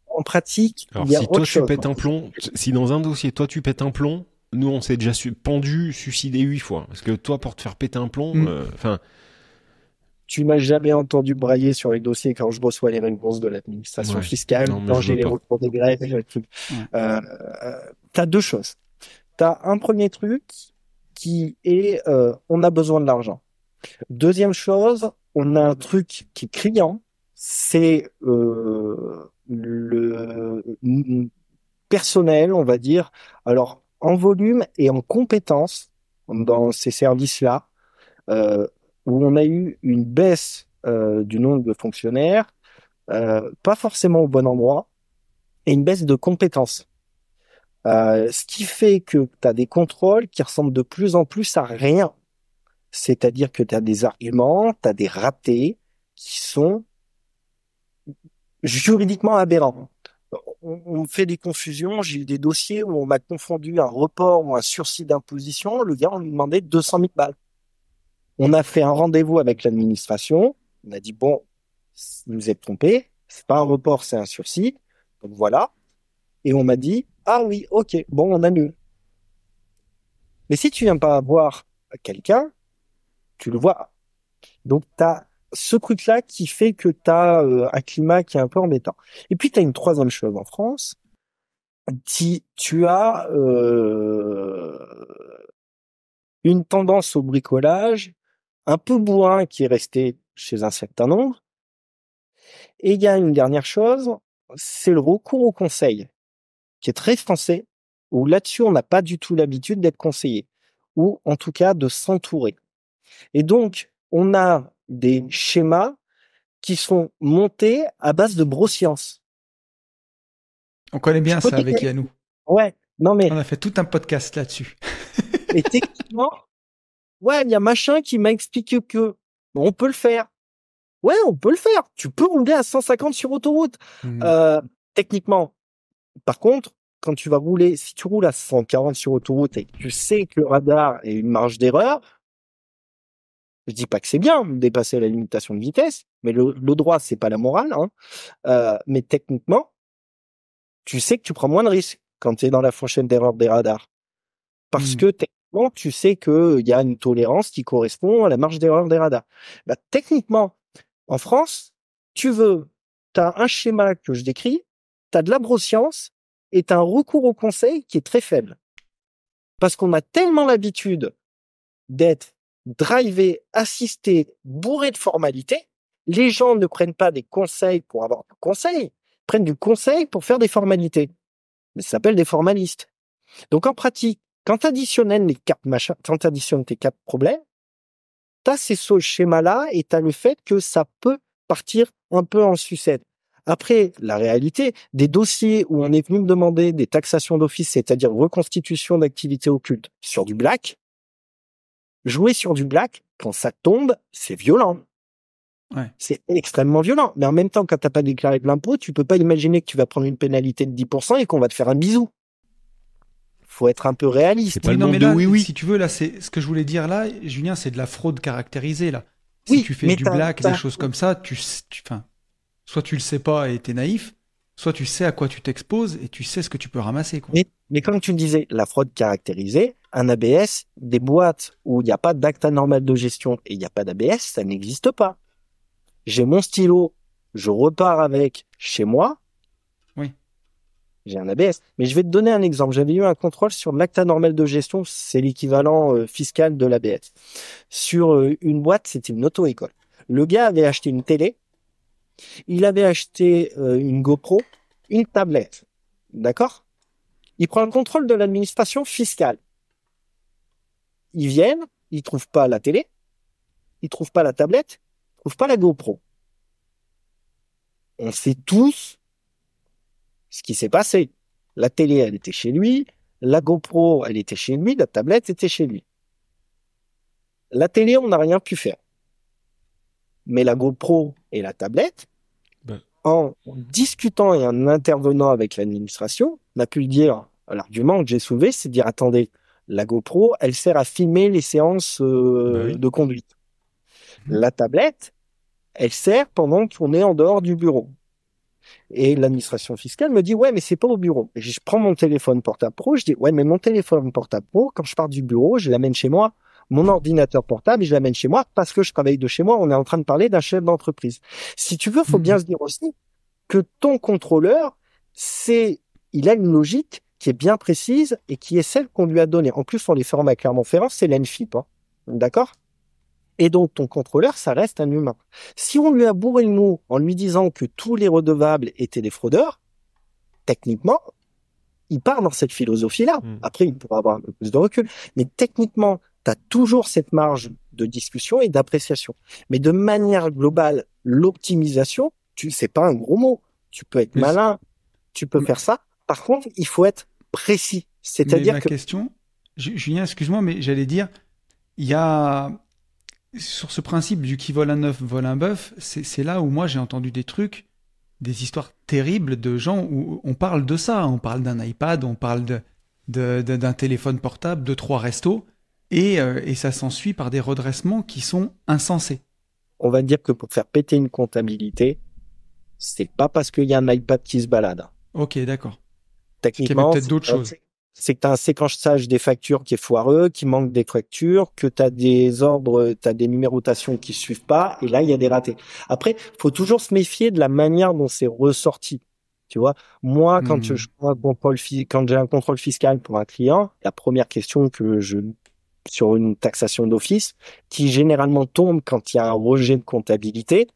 En pratique, alors il y a si autre toi chose. tu pètes un plomb, si dans un dossier toi tu pètes un plomb, nous on s'est déjà pendu, suicidé 8 fois. Parce que toi pour te faire péter un plomb, enfin. Tu m'as jamais entendu brailler sur les dossiers quand je reçois les réponses de l'administration fiscale, quand j'ai les retours des grèves, les trucs. T'as deux choses. T'as un premier truc qui est on a besoin de l'argent. Deuxième chose, on a un truc qui est criant, c'est le personnel, on va dire. Alors en volume et en compétences dans ces services-là. Où on a eu une baisse du nombre de fonctionnaires, pas forcément au bon endroit, et une baisse de compétences. Ce qui fait que tu as des contrôles qui ressemblent de plus en plus à rien. C'est-à-dire que tu as des arguments, tu as des ratés qui sont juridiquement aberrants. On fait des confusions. J'ai eu des dossiers où on m'a confondu un report ou un sursis d'imposition. Le gars, on lui demandait 200 000 balles. On a fait un rendez-vous avec l'administration. On a dit, bon, vous vous êtes trompé. C'est pas un report, c'est un sursis. Donc voilà. Et on m'a dit, ah oui, ok, bon, on annule. Mais si tu viens pas voir quelqu'un, tu le vois. Donc t'as ce truc-là qui fait que t'as un climat qui est un peu embêtant. Et puis t'as une troisième chose en France. Tu as une tendance au bricolage un peu bourrin qui est resté chez un certain nombre. Et il y a une dernière chose, c'est le recours au conseil, qui est très français, où là-dessus, on n'a pas du tout l'habitude d'être conseillé, ou en tout cas de s'entourer. Et donc, on a des schémas qui sont montés à base de broscience. On connaît bien ça avec Yannou. Ouais, non mais... On a fait tout un podcast là-dessus. Et techniquement, Ouais, il y a machin qui m'a expliqué que on peut le faire. Ouais, on peut le faire. Tu peux rouler à 150 sur autoroute. Techniquement. Par contre, quand tu vas rouler, si tu roules à 140 sur autoroute et que tu sais que le radar a une marge d'erreur, je dis pas que c'est bien de dépasser la limitation de vitesse, mais le droit, c'est pas la morale, hein. Mais techniquement, tu sais que tu prends moins de risques quand tu es dans la fourchette d'erreur des radars. Parce que techniquement, tu sais qu'il y a une tolérance qui correspond à la marge d'erreur des radars. Bah, techniquement, en France, tu as un schéma que je décris, tu as de l'abroscience et tu as un recours au conseil qui est très faible. Parce qu'on a tellement l'habitude d'être drivé, assisté, bourré de formalités, les gens ne prennent pas des conseils pour avoir du conseil, ils prennent du conseil pour faire des formalités. Mais ça s'appelle des formalistes. Donc en pratique, quand tu additionnes tes 4 problèmes, tu as ce schéma-là et tu as le fait que ça peut partir un peu en sucette. Après, la réalité, des dossiers où on est venu me demander des taxations d'office, c'est-à-dire reconstitution d'activités occultes sur du black, jouer sur du black, quand ça tombe, c'est violent. Ouais. C'est extrêmement violent. Mais en même temps, quand tu n'as pas déclaré de l'impôt, tu peux pas imaginer que tu vas prendre une pénalité de 10% et qu'on va te faire un bisou. Faut être un peu réaliste. C'est pas le monde de oui. Si tu veux, là, c'est ce que je voulais dire là, Julien, c'est de la fraude caractérisée là. Si Oui, tu fais mais du black, des choses comme ça, soit tu le sais pas et t'es naïf, soit tu sais à quoi tu t'exposes et tu sais ce que tu peux ramasser, quoi. Mais comme tu le disais, la fraude caractérisée, un ABS, des boîtes où il n'y a pas d'acte anormal de gestion et il n'y a pas d'ABS, ça n'existe pas. J'ai mon stylo, je repars avec chez moi. Oui. J'ai un ABS. Mais je vais te donner un exemple. J'avais eu un contrôle sur l'acte anormal de gestion, c'est l'équivalent fiscal de l'ABS. Sur une boîte, c'était une auto-école. Le gars avait acheté une télé, il avait acheté une GoPro, une tablette. D'accord ? Il prend le contrôle de l'administration fiscale. Ils viennent, ils trouvent pas la télé, ils trouvent pas la tablette, ils trouvent pas la GoPro. On sait tous ce qui s'est passé. La télé, elle était chez lui, la GoPro, elle était chez lui, la tablette était chez lui. La télé, on n'a rien pu faire. Mais la GoPro et la tablette, en discutant et en intervenant avec l'administration, on a pu le dire, l'argument que j'ai soulevé, c'est de dire, attendez, la GoPro, elle sert à filmer les séances de conduite. La tablette, elle sert pendant qu'on est en dehors du bureau. Et l'administration fiscale me dit, ouais, mais c'est pas au bureau. Et je prends mon téléphone portable pro, je dis, ouais, mais mon téléphone portable pro, quand je pars du bureau, je l'amène chez moi. Mon ordinateur portable, je l'amène chez moi parce que je travaille de chez moi. On est en train de parler d'un chef d'entreprise. Si tu veux, faut bien se dire aussi que ton contrôleur, il a une logique qui est bien précise et qui est celle qu'on lui a donnée. En plus, on les forme à Clermont-Ferrand, c'est l'ENFIP, hein. D'accord ? Et donc, ton contrôleur, ça reste un humain. Si on lui a bourré le mot en lui disant que tous les redevables étaient des fraudeurs, techniquement, il part dans cette philosophie-là. Après, il pourra avoir un peu plus de recul. Mais techniquement, tu as toujours cette marge de discussion et d'appréciation. Mais de manière globale, l'optimisation, c'est pas un gros mot. Tu peux être malin, tu peux faire ça. Par contre, il faut être précis. C'est-à-dire ma question, Julien, excuse-moi, mais j'allais dire, il y a, sur ce principe du qui vole un œuf vole un bœuf, c'est là où moi j'ai entendu des trucs, des histoires terribles de gens où on parle de ça. On parle d'un iPad, on parle d'un téléphone portable, de 3 restos, et ça s'ensuit par des redressements qui sont insensés. On va dire que pour faire péter une comptabilité, c'est pas parce qu'il y a un iPad qui se balade. Ok, d'accord. Techniquement, peut-être d'autres choses. C'est que tu as un séquençage des factures qui est foireux, qui manque des factures, que tu as des ordres, tu as des numérotations qui suivent pas, et là, il y a des ratés. Après, faut toujours se méfier de la manière dont c'est ressorti. Tu vois, moi, quand quand j'ai un contrôle fiscal pour un client, la première question sur une taxation d'office, qui généralement tombe quand il y a un rejet de comptabilité,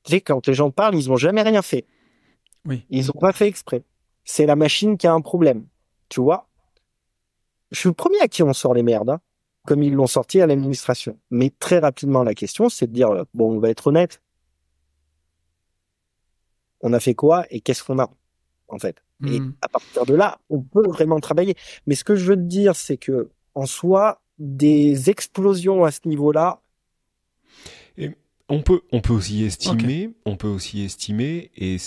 tu sais, quand les gens parlent, ils n'ont jamais rien fait. Oui. Ils n'ont pas fait exprès. C'est la machine qui a un problème. Tu vois, je suis le premier à qui on sort les merdes, hein, comme ils l'ont sorti à l'administration. Mais très rapidement, la question, c'est de dire, bon, on va être honnête. On a fait quoi et qu'est-ce qu'on a, en fait. Et à partir de là, on peut vraiment travailler. Mais ce que je veux te dire, c'est que, en soi, des explosions à ce niveau-là. Et on peut aussi estimer, et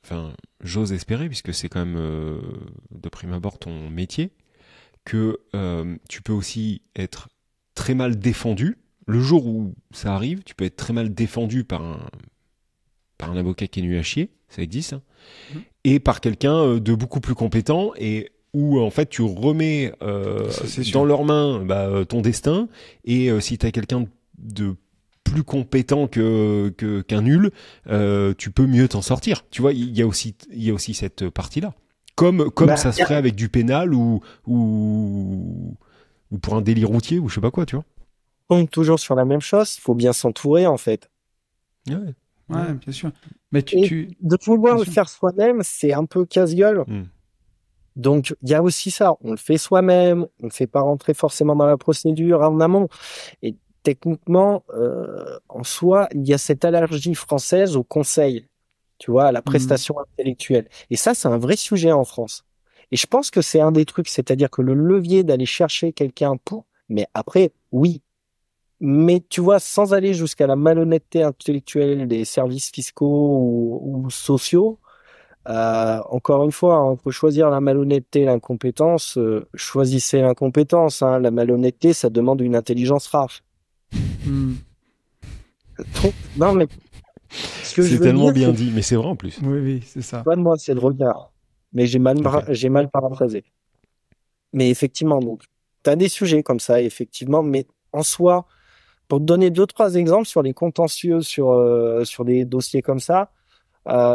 enfin, j'ose espérer, puisque c'est quand même de prime abord ton métier, que tu peux aussi être très mal défendu. Le jour où ça arrive, tu peux être très mal défendu par un avocat qui est nul à chier, ça existe, hein, et par quelqu'un de beaucoup plus compétent, et où en fait tu remets dans leurs mains ton destin, et si tu as quelqu'un de plus compétent qu'un nul, tu peux mieux t'en sortir. Tu vois, il y a aussi cette partie-là. Comme ça se ferait avec du pénal ou pour un délit routier ou je sais pas quoi, tu vois. On tombe toujours sur la même chose, il faut bien s'entourer en fait. Ouais, bien sûr. Mais de pouvoir le faire soi-même, c'est un peu casse-gueule. Donc, il y a aussi ça. On le fait soi-même, on ne fait pas rentrer forcément dans la procédure en amont. Et techniquement, en soi, il y a cette allergie française au conseil, tu vois, à la prestation intellectuelle. Et ça, c'est un vrai sujet en France. Et je pense que c'est un des trucs, c'est-à-dire que le levier d'aller chercher quelqu'un mais après, oui. Mais tu vois, sans aller jusqu'à la malhonnêteté intellectuelle des services fiscaux ou sociaux, encore une fois, on peut choisir la malhonnêteté et l'incompétence. Choisissez l'incompétence. Hein. La malhonnêteté, ça demande une intelligence rare. Non, mais c'est tellement bien dit, mais c'est vrai en plus. Oui, c'est ça. Pas de moi, c'est le regard. Mais j'ai mal paraphrasé. Mais effectivement, donc, t'as des sujets comme ça, effectivement, mais en soi, pour te donner 2-3 exemples sur les contentieux, sur des dossiers comme ça,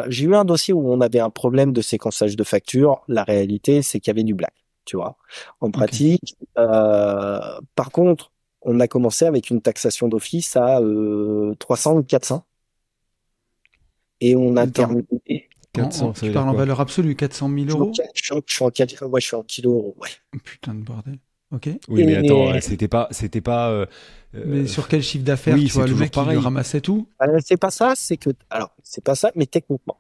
j'ai eu un dossier où on avait un problème de séquençage de factures. La réalité, c'est qu'il y avait du black, tu vois. En pratique, par contre, on a commencé avec une taxation d'office à 300 ou 400. Et on a terminé. 400, tu parles en valeur absolue, 400 000 euros? Je suis en kilo, ouais. Putain de bordel. Ok. Oui, mais attends, c'était pas. Mais sur quel chiffre d'affaires, tu vois, le mec qui lui ramassait tout? C'est pas ça, c'est pas ça, mais techniquement.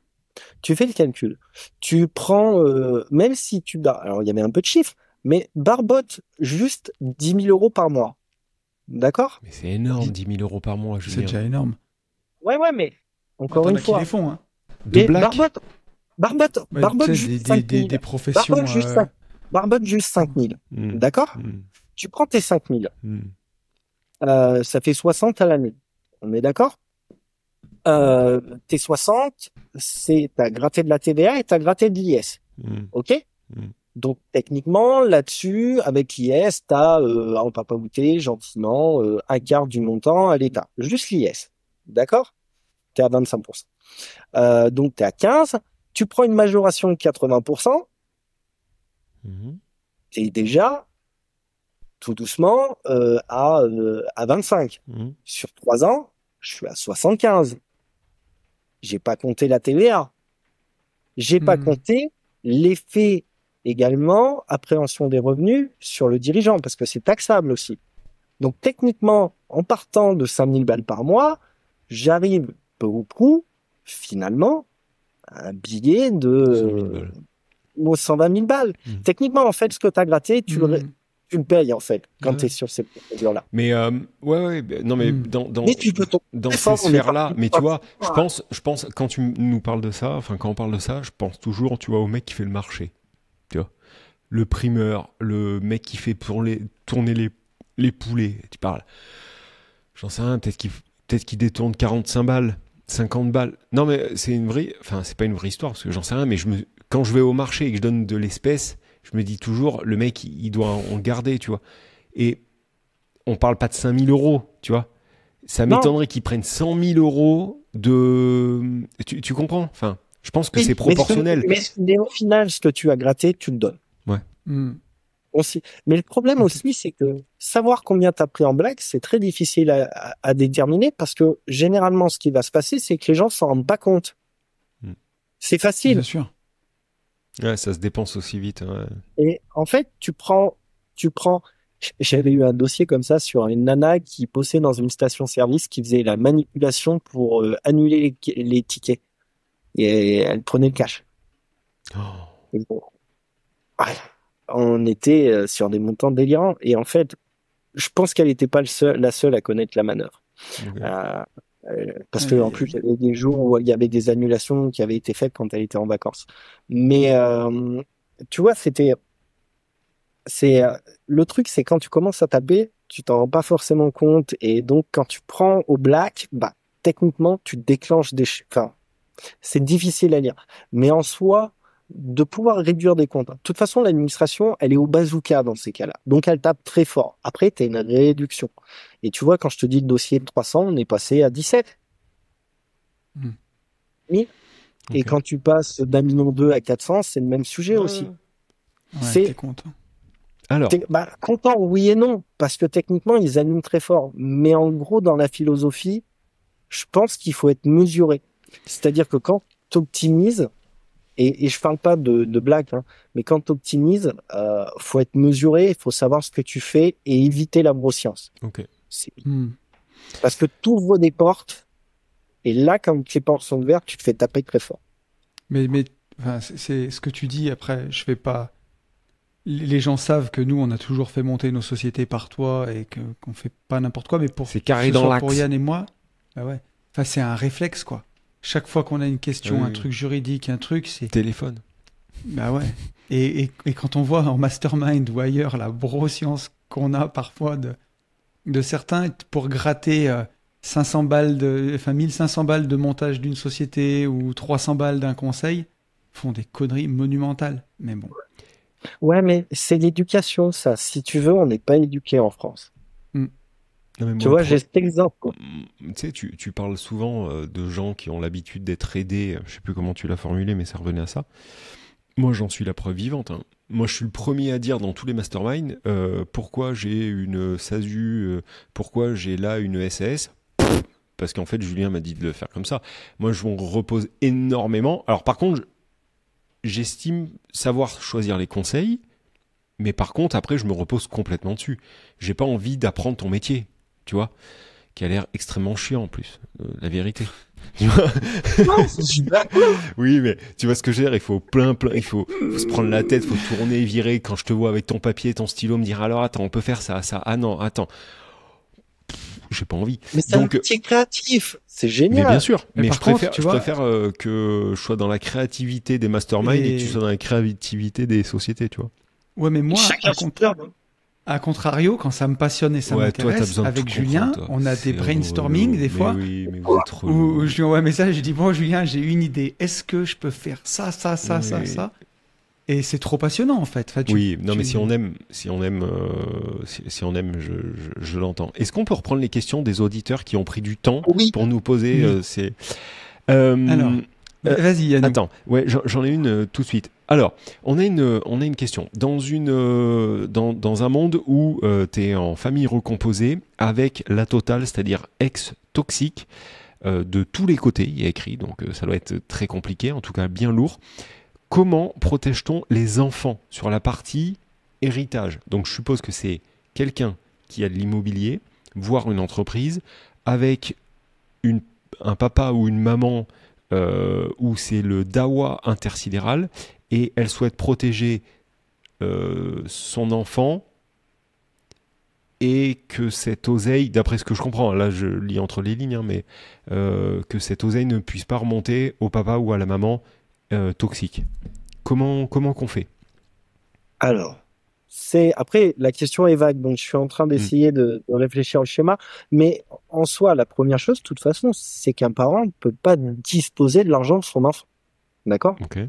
Tu fais le calcul. Tu prends, même si alors il y avait un peu de chiffres, mais barbote juste 10 000 euros par mois. D'accord? Mais c'est énorme, 10 000 euros par mois, Julien. C'est déjà énorme. Ouais, mais encore une fois. Qui les font, hein. De black. Barbote juste 5 000. Des professions. Barbote juste 5 000. D'accord? Tu prends tes 5 000. Ça fait 60 à l'année. On est d'accord? Tes 60, t'as gratté de la TVA et t'as gratté de l'IS. Ok? Donc, techniquement, là-dessus, avec l'IS, on va pas goûter gentiment, un quart du montant à l'État. Juste l'IS. D'accord? T'es à 25%. Donc, t'es à 15. Tu prends une majoration de 80%. T'es déjà, tout doucement, à 25. Sur 3 ans, je suis à 75. J'ai pas compté la TVA. J'ai pas compté l'effet également, appréhension des revenus sur le dirigeant, parce que c'est taxable aussi. Donc, techniquement, en partant de 5 000 balles par mois, j'arrive peu ou prou, finalement, à un billet de 120 000 balles. Techniquement, en fait, ce que tu as gratté, tu le payes, en fait, quand tu es sur ces procédures-là. Mais, non, mais dans ces sphères-là, mais tu vois, je pense, quand tu nous parles de ça, enfin, quand on parle de ça, je pense toujours, tu vois, au mec qui fait le marché. Tu vois, le primeur, le mec qui fait tourner les poulets, tu parles. J'en sais rien, peut-être qu'il détourne 45 balles, 50 balles. Non, mais c'est pas une vraie histoire, parce que j'en sais rien, mais quand je vais au marché et que je donne de l'espèce, je me dis toujours, le mec, il doit en garder, tu vois. Et on parle pas de 5 000 euros, tu vois. Ça m'étonnerait qu'ils prennent 100 000 euros de... Tu comprends? Enfin, je pense que c'est proportionnel. Mais au final, ce que tu as gratté, tu le donnes. Ouais. Aussi. Mais le problème aussi, c'est que savoir combien tu as pris en blague, c'est très difficile à déterminer, parce que généralement, ce qui va se passer, c'est que les gens s'en rendent pas compte. C'est facile. Bien sûr. Ouais, ça se dépense aussi vite. Ouais. Et en fait, tu prends. J'avais eu un dossier comme ça sur une nana qui bossait dans une station-service qui faisait la manipulation pour annuler les tickets. Et elle prenait le cash. Et bon. Ouais. On était sur des montants délirants. Et en fait, je pense qu'elle n'était pas la seule à connaître la manœuvre. Ok. Parce que en plus, il y avait des jours où il y avait des annulations qui avaient été faites quand elle était en vacances. Mais tu vois, le truc, c'est quand tu commences à taper, tu t'en rends pas forcément compte, et donc quand tu prends au black, bah techniquement, tu déclenches enfin, c'est difficile à lire. Mais en soi, de pouvoir réduire des comptes. De toute façon, l'administration, elle est au bazooka dans ces cas-là. Donc, elle tape très fort. Après, tu as une réduction. Et tu vois, quand je te dis le dossier de 300, on est passé à 17 000. Et Ok. quand tu passes d'1,2 million à 400, c'est le même sujet aussi. Ouais, t'es content. Alors, Content, oui et non. Parce que techniquement, ils animent très fort. Mais en gros, dans la philosophie, je pense qu'il faut être mesuré. C'est-à-dire que quand tu optimises, et je parle pas de blague, hein, mais quand tu optimises, faut être mesuré, il faut savoir ce que tu fais et éviter la broscience. ok. Parce que tu ouvres des portes, et là, quand les portes sont ouvertes, tu te fais taper très fort. Mais enfin, c'est ce que tu dis. Après, je fais pas. Les gens savent que nous, on a toujours fait monter nos sociétés par toi et qu'on fait pas n'importe quoi. Mais C'est carré que ce dans soit l'axe. pour Yann et moi, bah ouais. Enfin, c'est un réflexe, quoi. Chaque fois qu'on a une question, Oui, un oui. truc juridique, un truc, c'est. Téléphone. Bah ouais. Et quand on voit en mastermind ou ailleurs la broscience qu'on a parfois de certains pour gratter 500 balles 1500 balles de montage d'une société ou 300 balles d'un conseil, font des conneries monumentales. Mais bon. Ouais, mais c'est l'éducation, ça. Si tu veux, on n'est pas éduqué en France. Non, mais Tu moi, vois, le j'ai cet exemple, quoi. Tu sais, tu parles souvent de gens qui ont l'habitude d'être aidés. Je sais plus comment tu l'as formulé, mais ça revenait à ça. Moi, j'en suis la preuve vivante. Hein. Moi, je suis le premier à dire dans tous les masterminds pourquoi j'ai une SASU, pourquoi j'ai là une SAS. Parce qu'en fait, Julien m'a dit de le faire comme ça. Moi, je m'en repose énormément. Alors, par contre, j'estime savoir choisir les conseils, mais par contre, après, je me repose complètement dessus. J'ai pas envie d'apprendre ton métier, tu vois, qui a l'air extrêmement chiant en plus, la vérité. Tu vois. Oui, mais tu vois ce que je veux dire, il faut il faut se prendre la tête, il faut tourner, virer. Quand je te vois avec ton papier, ton stylo, me dire alors attends, on peut faire ça, ça. Ah non, attends. J'ai pas envie. Mais c'est un métier créatif, c'est génial. Mais bien sûr, Mais mais par je préfère, contre, tu vois, que je sois dans la créativité des masterminds et que tu sois dans la créativité des sociétés, tu vois. Ouais, mais moi, Chacun son terme. à contrario, quand ça me passionne et ça Ouais, toi, t'as m'intéresse, besoin de avec tout Julien, comprendre, toi. on a C'est des brainstorming relou. des fois. Mais oui, mais vous êtes relou. Où je lui envoie un message, je dis bon Julien, j'ai une idée. Est-ce que je peux faire ça, ça, ça, Oui. ça, ça? Et c'est trop passionnant en fait. Enfin, Oui, non, mais si on aime, si on aime, je l'entends. Est-ce qu'on peut reprendre les questions des auditeurs qui ont pris du temps Oui. pour nous poser Oui. ces... Alors, vas-y Yann. Attends, ouais, j'en ai une tout de suite. Alors, on a une question. Dans un monde où tu es en famille recomposée avec la totale, c'est-à-dire ex-toxique, de tous les côtés, il y a écrit, donc ça doit être très compliqué, en tout cas bien lourd. Comment protège-t-on les enfants sur la partie héritage? Donc je suppose que c'est quelqu'un qui a de l'immobilier, voire une entreprise, avec un papa ou une maman où c'est le dawa intersidéral, et elle souhaite protéger son enfant, et que cette oseille, d'après ce que je comprends, là je lis entre les lignes, hein, mais que cette oseille ne puisse pas remonter au papa ou à la maman toxique. Comment qu'on fait? Alors, après, la question est vague, donc je suis en train d'essayer de réfléchir au schéma, mais en soi, la première chose, de toute façon, c'est qu'un parent ne peut pas disposer de l'argent de son enfant. D'accord? Ok.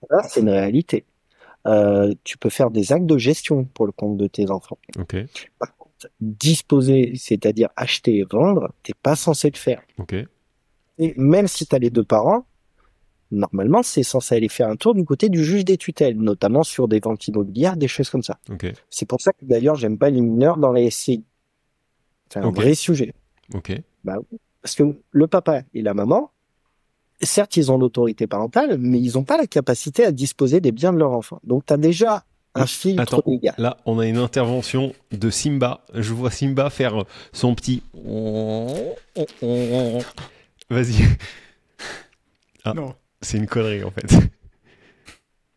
Là, c'est une réalité. Tu peux faire des actes de gestion pour le compte de tes enfants. Ok. Par contre, disposer, c'est-à-dire acheter et vendre, t'es pas censé le faire. Ok. Et même si tu as les deux parents, normalement, c'est censé aller faire un tour du côté du juge des tutelles, notamment sur des ventes immobilières, des choses comme ça. Ok. C'est pour ça que d'ailleurs, j'aime pas les mineurs dans les SCI. C'est un Ok. vrai sujet. Ok. Bah, parce que le papa et la maman, certes, ils ont l'autorité parentale, mais ils n'ont pas la capacité à disposer des biens de leur enfant. Donc, tu as déjà un filtre Attends, légal. là, on a une intervention de Simba. Je vois Simba faire son petit... Vas-y. Ah, Non. c'est une connerie, en fait.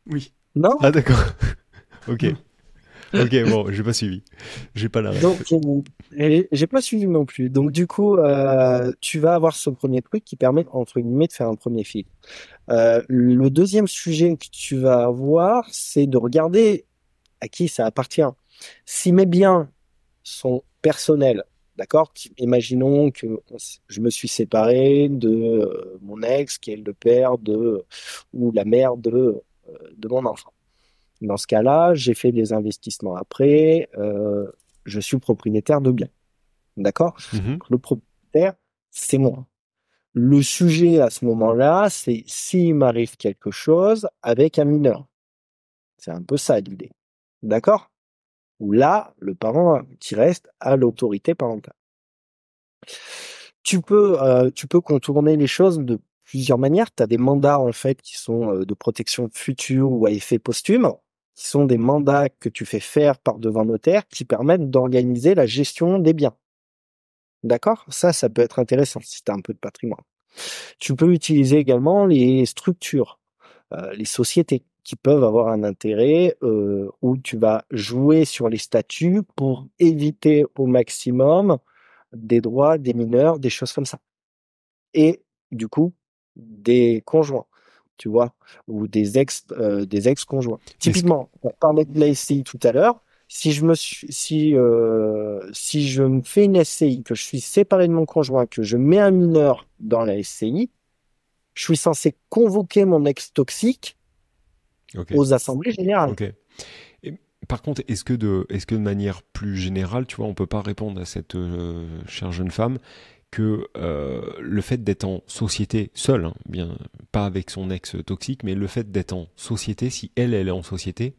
Oui. Non? Ah, d'accord. Ok. Ok, bon, j'ai pas suivi. J'ai pas la ref. Donc, j'ai pas suivi non plus. Donc, du coup, tu vas avoir ce premier truc qui permet, entre guillemets, de faire un premier film. Le deuxième sujet que tu vas avoir, c'est de regarder à qui ça appartient. Si mes biens sont personnels, d'accord? Imaginons que je me suis séparé de mon ex, qui est le père ou la mère de mon enfant. Dans ce cas-là, j'ai fait des investissements après, je suis propriétaire de biens, d'accord? Mhm. Le propriétaire, c'est moi. Le sujet à ce moment-là, c'est s'il m'arrive quelque chose avec un mineur. C'est un peu ça l'idée, d'accord? Où là, le parent qui reste à l'autorité parentale. Tu peux contourner les choses de plusieurs manières. Tu as des mandats en fait qui sont de protection future ou à effet posthume, qui sont des mandats que tu fais faire par devant notaire qui permettent d'organiser la gestion des biens. D'accord? Ça peut être intéressant si tu as un peu de patrimoine. Tu peux utiliser également les structures, les sociétés qui peuvent avoir un intérêt où tu vas jouer sur les statuts pour éviter au maximum des droits des mineurs, des choses comme ça. Et du coup, des conjoints, tu vois, ou des ex-conjoints. Est-ce que... Typiquement, on parlait de la SCI tout à l'heure. Si je me fais une SCI, que je suis séparé de mon conjoint, que je mets un mineur dans la SCI, je suis censé convoquer mon ex toxique Ok, aux assemblées générales. ok. Et, par contre, est-ce que de manière plus générale, tu vois, on peut pas répondre à cette chère jeune femme que le fait d'être en société seule, hein, bien pas avec son ex toxique, mais le fait d'être en société, si elle est en société,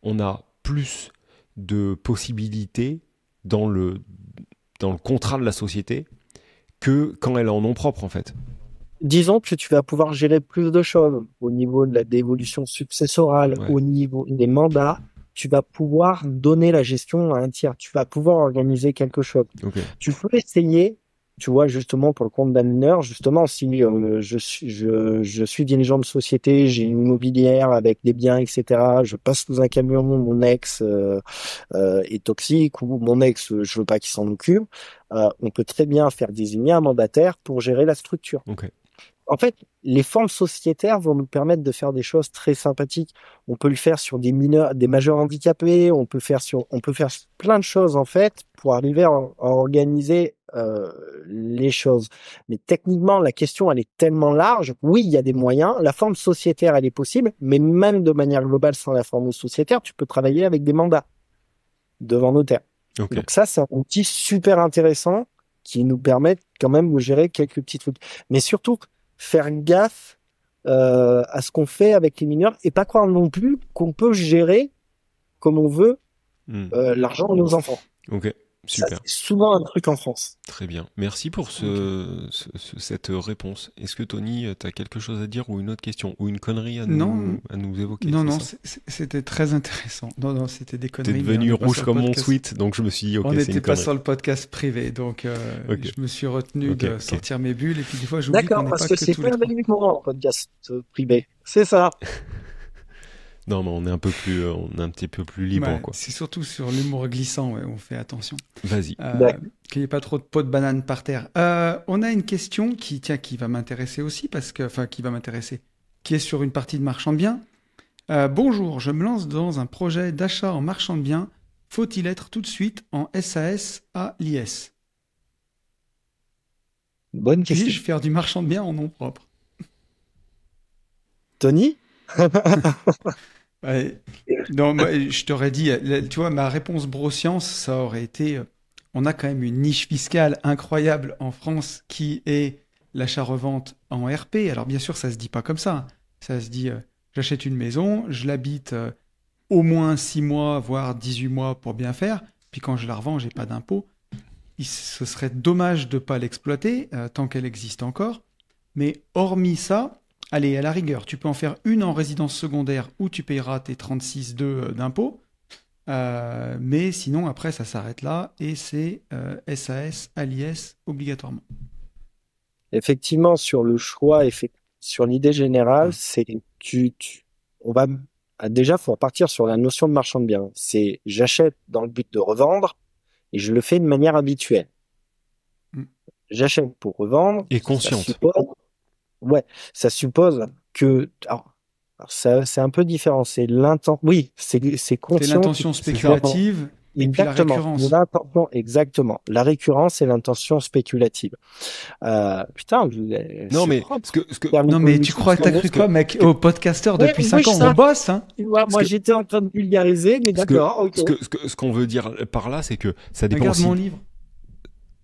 on a plus de possibilités dans le contrat de la société que quand elle est en nom propre en fait. Disons que tu vas pouvoir gérer plus de choses au niveau de la dévolution successorale, Ouais. au niveau des mandats. Tu vas pouvoir donner la gestion à un tiers. Tu vas pouvoir organiser quelque chose. Ok. Tu peux essayer, tu vois, justement, pour le compte d'un mineur, justement, si je suis dirigeant de société, j'ai une immobilière avec des biens, etc., je passe sous un camion, mon ex est toxique ou mon ex, je veux pas qu'il s'en occupe, on peut très bien faire désigner un mandataire pour gérer la structure. Ok. En fait, les formes sociétaires vont nous permettre de faire des choses très sympathiques. On peut le faire sur des mineurs, des majeurs handicapés. On peut faire plein de choses en fait pour arriver à organiser les choses. Mais techniquement, la question elle est tellement large. Oui, il y a des moyens. La forme sociétaire elle est possible, mais même de manière globale sans la forme sociétaire, tu peux travailler avec des mandats devant notaire. Ok. Donc ça, c'est un outil super intéressant qui nous permet quand même de gérer quelques petits trucs. Mais surtout, faire gaffe à ce qu'on fait avec les mineurs et pas croire non plus qu'on peut gérer comme on veut l'argent de nos enfants. Ok. Ça, Super. c'est souvent un truc en France. Très bien. Merci pour cette réponse. Est-ce que Tony, tu as quelque chose à dire ou une autre question ou une connerie à Non. nous évoquer? Non, c'est non, ça c'était très intéressant. Non, c'était des T'es conneries. devenu mais on n'est pas rouge sur le comme mon podcast. sweat, donc je me suis dit, ok, On c'est n'était une pas connerie. sur le podcast privé, donc Ok. je me suis retenu Ok, de ok. sortir mes bulles. Et puis des fois, j'oublie qu'on D'accord, n'est parce pas que que c'est tous les pas trois. uniquement un podcast privé. C'est ça. Non, mais on est un petit peu plus libre, Ouais, quoi. c'est surtout sur l'humour glissant, ouais, on fait attention. Vas-y. D'accord. Qu'il n'y ait pas trop de pots de banane par terre. On a une question qui va m'intéresser aussi, qui va m'intéresser, qui est sur une partie de marchand de biens. Bonjour, je me lance dans un projet d'achat en marchand de biens. Faut-il être tout de suite en SAS à l'IS? Bonne Puis-je question. faire du marchand de biens en nom propre? Tony? Ouais. Non, moi, je t'aurais dit, tu vois, ma réponse broscience, ça aurait été, on a quand même une niche fiscale incroyable en France qui est l'achat-revente en RP. Alors bien sûr, ça se dit pas comme ça. Ça se dit, j'achète une maison, je l'habite au moins 6 mois, voire 18 mois pour bien faire. Puis quand je la revends, j'ai pas d'impôt. Ce serait dommage de pas l'exploiter tant qu'elle existe encore. Mais hormis ça, allez, à la rigueur, tu peux en faire une en résidence secondaire où tu payeras tes 36,2 d'impôts. Mais sinon, après, ça s'arrête là et c'est SAS à l'IS obligatoirement. Effectivement, sur le choix, sur l'idée générale, c'est on va déjà, faut repartir sur la notion de marchand de biens. C'est j'achète dans le but de revendre et je le fais de manière habituelle. Mm. J'achète pour revendre. Et consciente. Ça suppose que ça, c'est un peu différent. C'est l'intention. Oui, c'est conscient. C'est l'intention spéculative et puis la récurrence. L'intention, exactement. La récurrence et l'intention spéculative. Putain. Non, mais non, mais tu crois que t'as cru quoi, mec? Au podcasteur depuis 5 ans, on bosse, hein. Moi, j'étais en train de vulgariser, mais d'accord. Okay. Ce qu'on veut dire par là, c'est que ça dépend Regarde aussi. mon livre.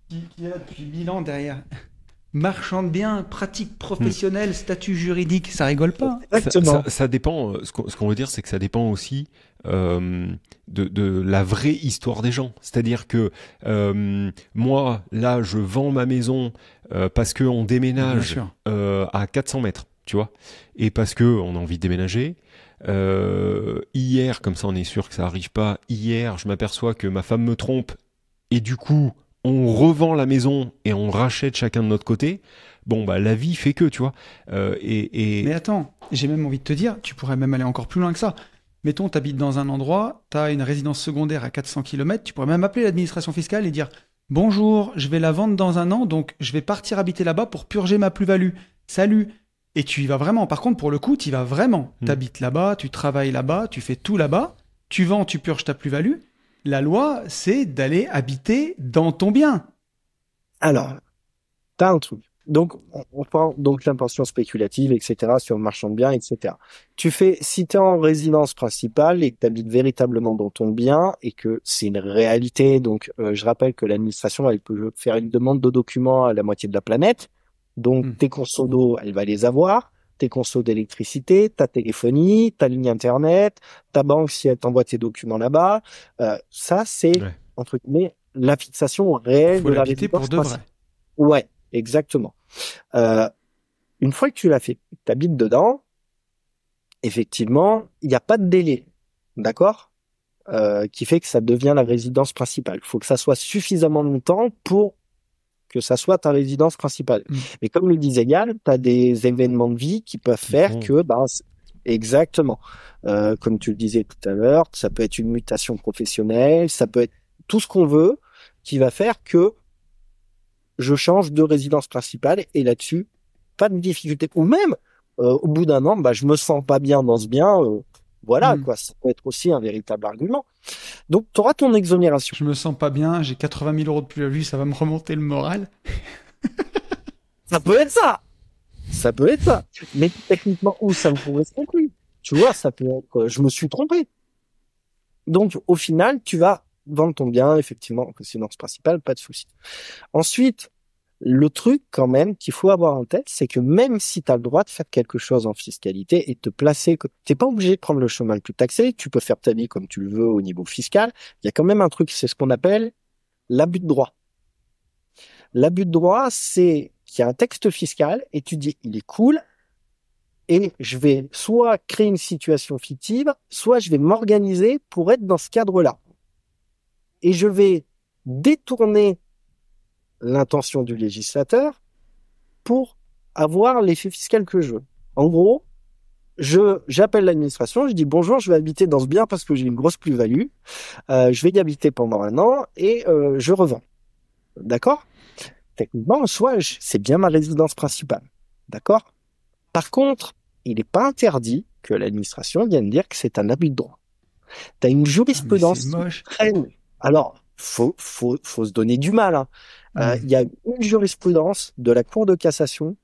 Qui est là depuis 1000 ans derrière. Marchand de biens, pratique professionnelle, statut juridique, ça rigole pas. Exactement. Ça dépend. Ce qu'on veut dire, c'est que ça dépend aussi de la vraie histoire des gens. C'est-à-dire que moi, là, je vends ma maison parce que on déménage à 400 mètres, tu vois, et parce que on a envie de déménager. Hier, comme ça, on est sûr que ça arrive pas. Hier, je m'aperçois que ma femme me trompe et du coup, on revend la maison et on rachète chacun de notre côté. Bon, bah, la vie fait que, tu vois. Mais attends, j'ai même envie de te dire, tu pourrais même aller encore plus loin que ça. Mettons, tu habites dans un endroit, tu as une résidence secondaire à 400 km, tu pourrais même appeler l'administration fiscale et dire « Bonjour, je vais la vendre dans un an, donc je vais partir habiter là-bas pour purger ma plus-value. Salut !» Et tu y vas vraiment. Par contre, pour le coup, tu y vas vraiment. Tu habites là-bas, tu travailles là-bas, tu fais tout là-bas, tu vends, tu purges ta plus-value. La loi, c'est d'aller habiter dans ton bien. Alors, t'as un truc. Donc, on prend donc l'intention spéculative, etc., sur le marchand de biens, etc. Si t'es en résidence principale et que t'habites véritablement dans ton bien et que c'est une réalité, donc je rappelle que l'administration, elle peut faire une demande de documents à la moitié de la planète. Donc, tes consos d'eau, elle va les avoir. Tes consos d'électricité, ta téléphonie, ta ligne internet, ta banque si elle t'envoie tes documents là-bas. Ça, c'est, entre guillemets, la fixation réelle de la résidence pour de vrai. Ouais, exactement. Une fois que tu l'as fait, tu habites dedans, effectivement, il n'y a pas de délai, d'accord, qui fait que ça devient la résidence principale. Il faut que ça soit suffisamment longtemps pour que ça soit ta résidence principale. Mais comme le disait Yann, tu as des événements de vie qui peuvent faire que, exactement, comme tu le disais tout à l'heure, ça peut être une mutation professionnelle, ça peut être tout ce qu'on veut qui va faire que je change de résidence principale et là-dessus, pas de difficulté. Ou même, au bout d'un an, je me sens pas bien dans ce bien, quoi, ça peut être aussi un véritable argument. Donc, tu auras ton exonération. Je me sens pas bien, j'ai 80 000 euros de plus-value, ça va me remonter le moral. Ça peut être ça. Ça peut être ça. Mais techniquement, où ça me correspond plus. Tu vois, ça peut être, je me suis trompé. Donc, au final, tu vas vendre ton bien, effectivement, en résidence principale, pas de souci. Ensuite, le truc quand même qu'il faut avoir en tête, c'est que même si tu as le droit de faire quelque chose en fiscalité et te placer, t'es pas obligé de prendre le chemin le plus taxé, tu peux faire ta vie comme tu le veux au niveau fiscal, il y a quand même un truc, c'est ce qu'on appelle l'abus de droit. L'abus de droit, c'est qu'il y a un texte fiscal et tu dis, il est cool, et je vais soit créer une situation fictive, soit je vais m'organiser pour être dans ce cadre-là. Et je vais détourner l'intention du législateur pour avoir l'effet fiscal que je veux. En gros, j'appelle l'administration, je dis bonjour, je vais habiter dans ce bien parce que j'ai une grosse plus-value, je vais y habiter pendant un an et je revends. D'accord ? Techniquement, en soi, c'est bien ma résidence principale. D'accord ? Par contre, il n'est pas interdit que l'administration vienne dire que c'est un abus de droit. Tu as une jurisprudence très... Alors, faut se donner du mal, hein. Il y a une jurisprudence de la Cour de cassation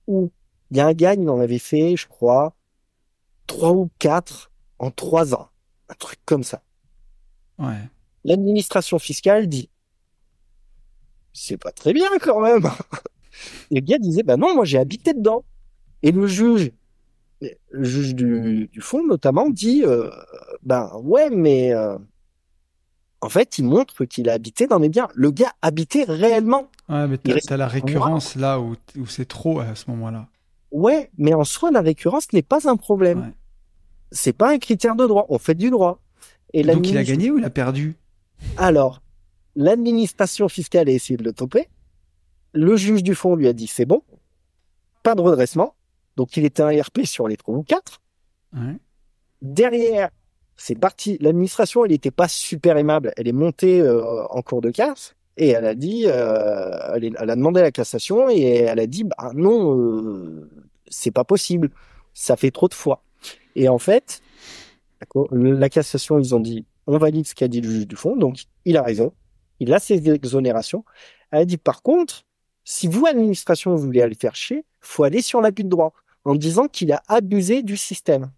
où il y a un gars, il en avait fait, je crois, 3 ou 4 en 3 ans. Un truc comme ça. Ouais. L'administration fiscale dit, c'est pas très bien quand même. Et le gars disait, non, moi j'ai habité dedans. Et le juge du fond notamment dit, ouais, mais... en fait, il montre qu'il a habité dans mes biens. Le gars habitait réellement. Ouais, mais t'as la récurrence là où c'est trop à ce moment-là. Ouais, mais en soi, la récurrence n'est pas un problème. Ouais. C'est pas un critère de droit. On fait du droit. Et donc, il a gagné ou il a perdu ? Alors, l'administration fiscale a essayé de le toper. Le juge du fond lui a dit c'est bon. Pas de redressement. Donc, il était un RP sur les 3 ou 4. Ouais. Derrière, c'est parti. L'administration, elle n'était pas super aimable. Elle est montée en cours de casse et elle a dit, elle a demandé la cassation et elle a dit, bah non, c'est pas possible. Ça fait trop de fois. Et en fait, la cassation, ils ont dit, on valide ce qu'a dit le juge du fond, donc il a raison. Il a ses exonérations. Elle a dit, par contre, si vous, administration, vous voulez aller faire chier, faut aller sur l'abus de droit en disant qu'il a abusé du système.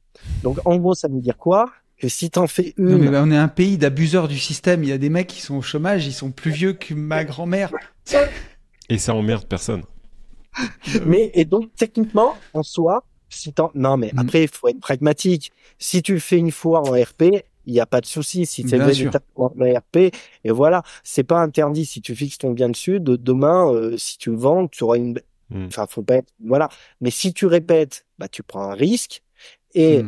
Donc, en gros, ça veut dire quoi? Que si t'en fais Non, mais une... on est un pays d'abuseurs du système. Il y a des mecs qui sont au chômage, ils sont plus vieux que ma grand-mère. Et ça emmerde personne. Mais, et donc, techniquement, en soi, si t'en... Non, mais après, il faut être pragmatique. Si tu le fais une fois en RP, il n'y a pas de souci. Si tu Bien fais sûr. l'étape en RP, et voilà, c'est pas interdit. Si tu fixes ton bien dessus, demain, si tu le vends, tu auras une... Enfin, faut pas être... Voilà. Mais si tu répètes, bah, tu prends un risque. Et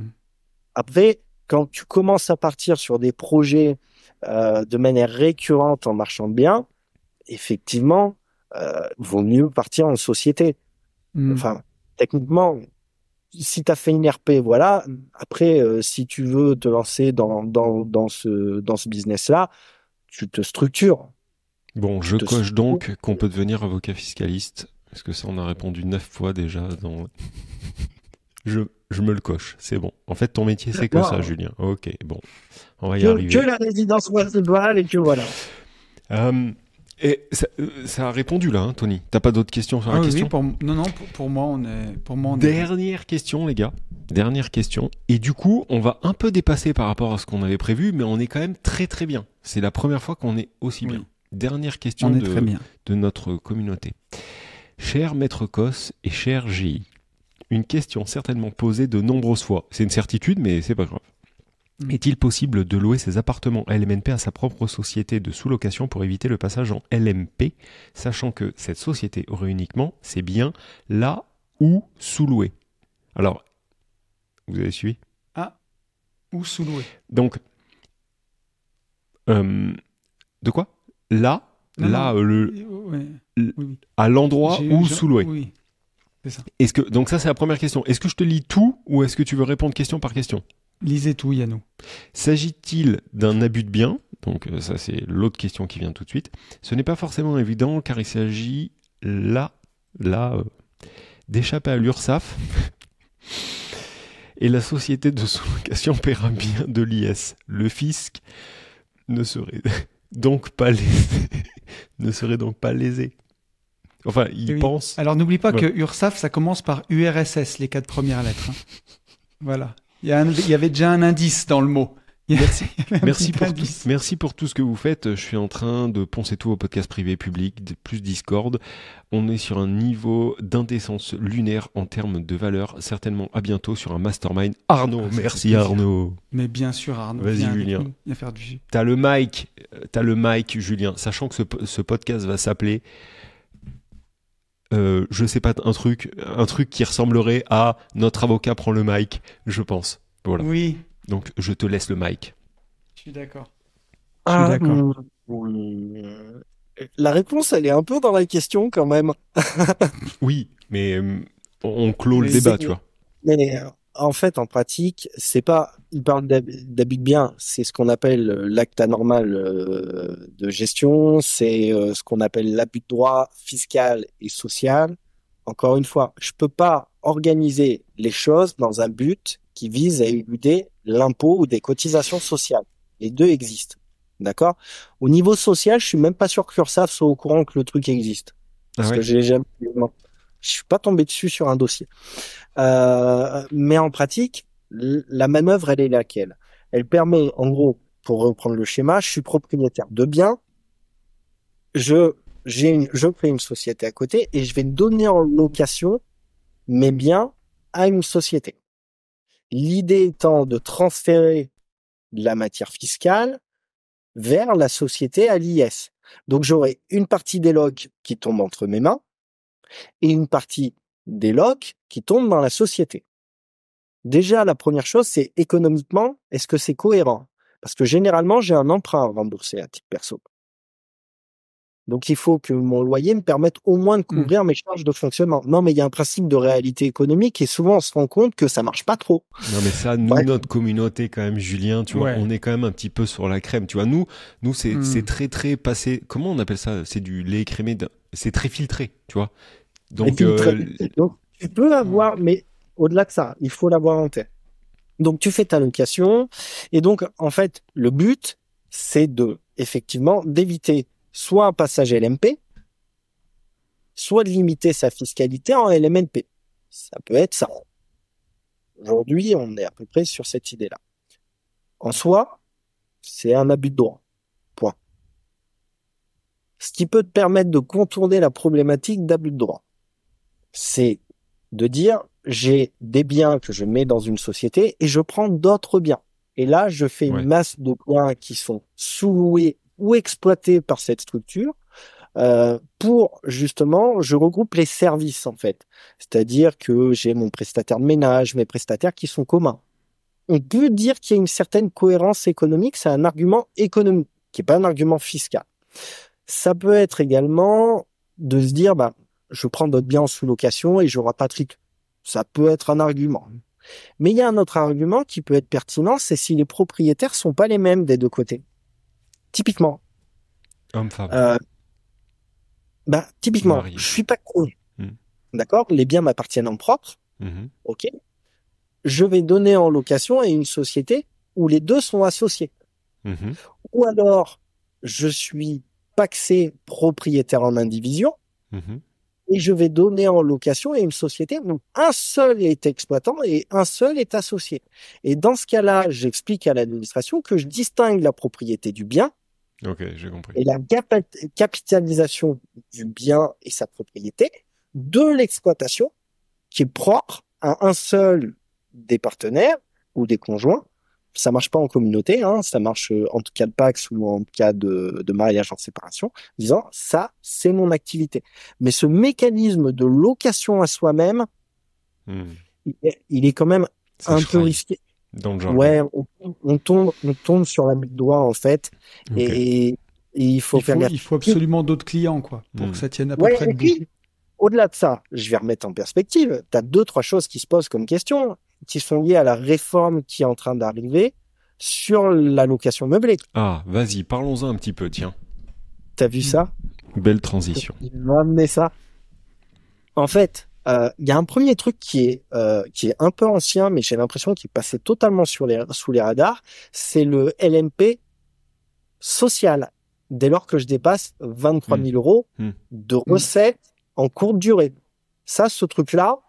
après, quand tu commences à partir sur des projets de manière récurrente en marchand bien, effectivement, vaut mieux partir en société. Enfin, techniquement, si tu as fait une RP, voilà. Après, si tu veux te lancer dans ce business-là, tu te structures. Bon, je coche donc qu'on peut devenir avocat fiscaliste, parce que ça on a répondu 9 fois déjà dans... Je me le coche, c'est bon. En fait, ton métier, c'est que ça, Julien. Ok, bon, on va y arriver. Que la résidence municipale et que voilà. Et ça a répondu là, hein, Tony. T'as pas d'autres questions sur la question? Oui, non, pour moi, on est... Dernière question, les gars. Dernière question. Et du coup, on va un peu dépasser par rapport à ce qu'on avait prévu, mais on est quand même très très bien. C'est la première fois qu'on est aussi bien. Dernière question de notre communauté. Cher Maître Cos et cher GI, une question certainement posée de nombreuses fois. C'est une certitude, mais c'est pas grave. Est-il possible de louer ses appartements LMNP à sa propre société de sous-location pour éviter le passage en LMP, sachant que cette société aurait uniquement ses biens là ou sous-loués? Alors, vous avez suivi? Ah, ou sous-loué. Donc, de quoi? Là, à l'endroit où sous-loué. Oui, c'est ça. Donc ça, c'est la première question. Est-ce que je te lis tout ou est-ce que tu veux répondre question par question? Lisez tout, Yannou. S'agit-il d'un abus de biens? Donc ça, c'est l'autre question qui vient tout de suite. Ce n'est pas forcément évident car il s'agit d'échapper à l'URSSAF et la société de sous-location paiera bien de l'IS. Le fisc ne serait donc pas lésé. Enfin, il pense... Alors n'oublie pas que URSSAF, ça commence par URSS, les 4 premières lettres. Hein. Voilà. Il y avait déjà un indice dans le mot. Merci pour tout ce que vous faites. Je suis en train de poncer tout au podcast privé public, plus Discord. On est sur un niveau d'indécence lunaire en termes de valeur. Certainement à bientôt sur un mastermind. Arnaud, merci Arnaud. Mais bien sûr Arnaud. Vas-y Julien. Viens faire du jus. T'as le mic Julien. Sachant que ce podcast va s'appeler... je sais pas, un truc qui ressemblerait à notre avocat prend le mic, je pense. Voilà. Oui. Donc, je te laisse le mic. Je suis d'accord. La réponse, elle est un peu dans la question quand même. Oui, mais on clôt le débat, tu vois. Mais en fait, en pratique, c'est pas... Il parle d'abus de biens, c'est ce qu'on appelle l'acte anormal de gestion, c'est ce qu'on appelle l'abus de droit fiscal et social. Encore une fois, je peux pas organiser les choses dans un but qui vise à éluder l'impôt ou des cotisations sociales. Les deux existent. D'accord? Au niveau social, je suis même pas sûr que l'URSSAF soit au courant que le truc existe. Parce que je suis pas tombé dessus sur un dossier. Mais en pratique, la manœuvre, elle est laquelle? Elle permet, en gros, pour reprendre le schéma, je suis propriétaire de biens, je crée une société à côté et je vais donner en location mes biens à une société. L'idée étant de transférer de la matière fiscale vers la société à l'IS. Donc j'aurai une partie des locs qui tombe entre mes mains et une partie des locs qui tombent dans la société. Déjà, la première chose, c'est économiquement, est-ce que c'est cohérent? Parce que généralement, j'ai un emprunt à rembourser à titre perso. Donc, il faut que mon loyer me permette au moins de couvrir mes charges de fonctionnement. Non, mais il y a un principe de réalité économique et souvent, on se rend compte que ça marche pas trop. Non, mais ça, nous, notre communauté, quand même, Julien, tu vois, Ouais. on est quand même un petit peu sur la crème. Tu vois, nous, c'est très, très passé. Comment on appelle ça? C'est du lait écrémé. C'est très filtré, tu vois. Donc, Donc, tu peux avoir, mais au-delà de ça, il faut l'avoir en tête. Donc, tu fais ta location. Et donc, en fait, le but, c'est effectivement, d'éviter soit un passage LMP, soit de limiter sa fiscalité en LMNP. Ça peut être ça. Aujourd'hui, on est à peu près sur cette idée-là. En soi, c'est un abus de droit. Point. Ce qui peut te permettre de contourner la problématique d'abus de droit, c'est de dire, j'ai des biens que je mets dans une société et je prends d'autres biens. Et là, je fais une masse de biens qui sont sous-loués ou exploités par cette structure pour, justement, je regroupe les services, en fait. C'est-à-dire que j'ai mon prestataire de ménage, mes prestataires qui sont communs. On peut dire qu'il y a une certaine cohérence économique, c'est un argument économique, qui n'est pas un argument fiscal. Ça peut être également de se dire, je prends d'autres biens en sous-location et je rapatrie. Ça peut être un argument. Mais il y a un autre argument qui peut être pertinent, c'est si les propriétaires sont pas les mêmes des deux côtés. Typiquement. Homme-femme. Typiquement, je suis pas con. D'accord? Les biens m'appartiennent en propre. Ok? Je vais donner en location à une société où les deux sont associés. Ou alors, je suis pacsé propriétaire en indivision. Et je vais donner en location à une société où un seul est exploitant et un seul est associé. Et dans ce cas-là, j'explique à l'administration que je distingue la propriété du bien. Ok, j'ai compris. Et la capitalisation du bien et sa propriété de l'exploitation qui est propre à un seul des partenaires ou des conjoints. Ça marche pas en communauté, hein, ça marche en cas de Pacs ou en cas de mariage en séparation, disant ça, c'est mon activité. Mais ce mécanisme de location à soi-même, il est quand même un peu risqué. Dans le genre. Ouais, on tombe sur l'abus de droit en fait, et il faut faire gaffe. Il faut absolument d'autres clients, quoi, pour que ça tienne à peu près debout. Puis, au-delà de ça, je vais remettre en perspective. T'as 2-3 choses qui se posent comme question, qui sont liées à la réforme qui est en train d'arriver sur la location meublée. Ah, vas-y, parlons-en un petit peu, tiens. T'as vu ça? Belle transition. Il m'a amené ça. En fait, il y a un premier truc qui est un peu ancien, mais j'ai l'impression qu'il passait totalement sous les radars. C'est le LMP social. Dès lors que je dépasse 23 000 euros de recettes en courte durée. Ça, ce truc-là,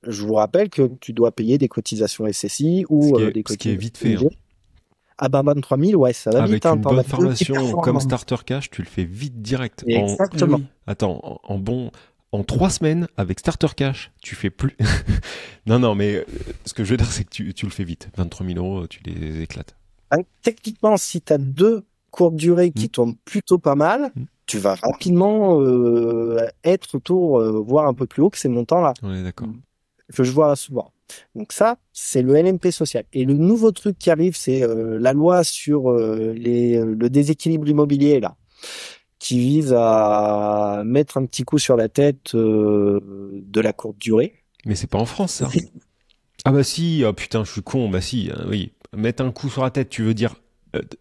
je vous rappelle que tu dois payer des cotisations SSI ou des cotisations. Ce qui est vite fait. Hein. 23 000, ouais, ça va avec vite. Avec une bonne formation comme Starter Cash, tu le fais vite direct. Exactement. En 3 semaines, avec Starter Cash, tu fais plus. non, mais ce que je veux dire, c'est que tu le fais vite. 23 000 euros, tu les éclates. Techniquement, si tu as 2 courtes durées qui tournent plutôt pas mal, tu vas rapidement être autour, voire un peu plus haut que ces montants-là. On est d'accord. Que je vois souvent. Donc ça, c'est le LMP social. Et le nouveau truc qui arrive, c'est la loi sur le déséquilibre immobilier, là, qui vise à mettre un petit coup sur la tête de la courte durée. Mais c'est pas en France, ça. Ah bah si, oh putain, je suis con, bah si, oui. Mettre un coup sur la tête, tu veux dire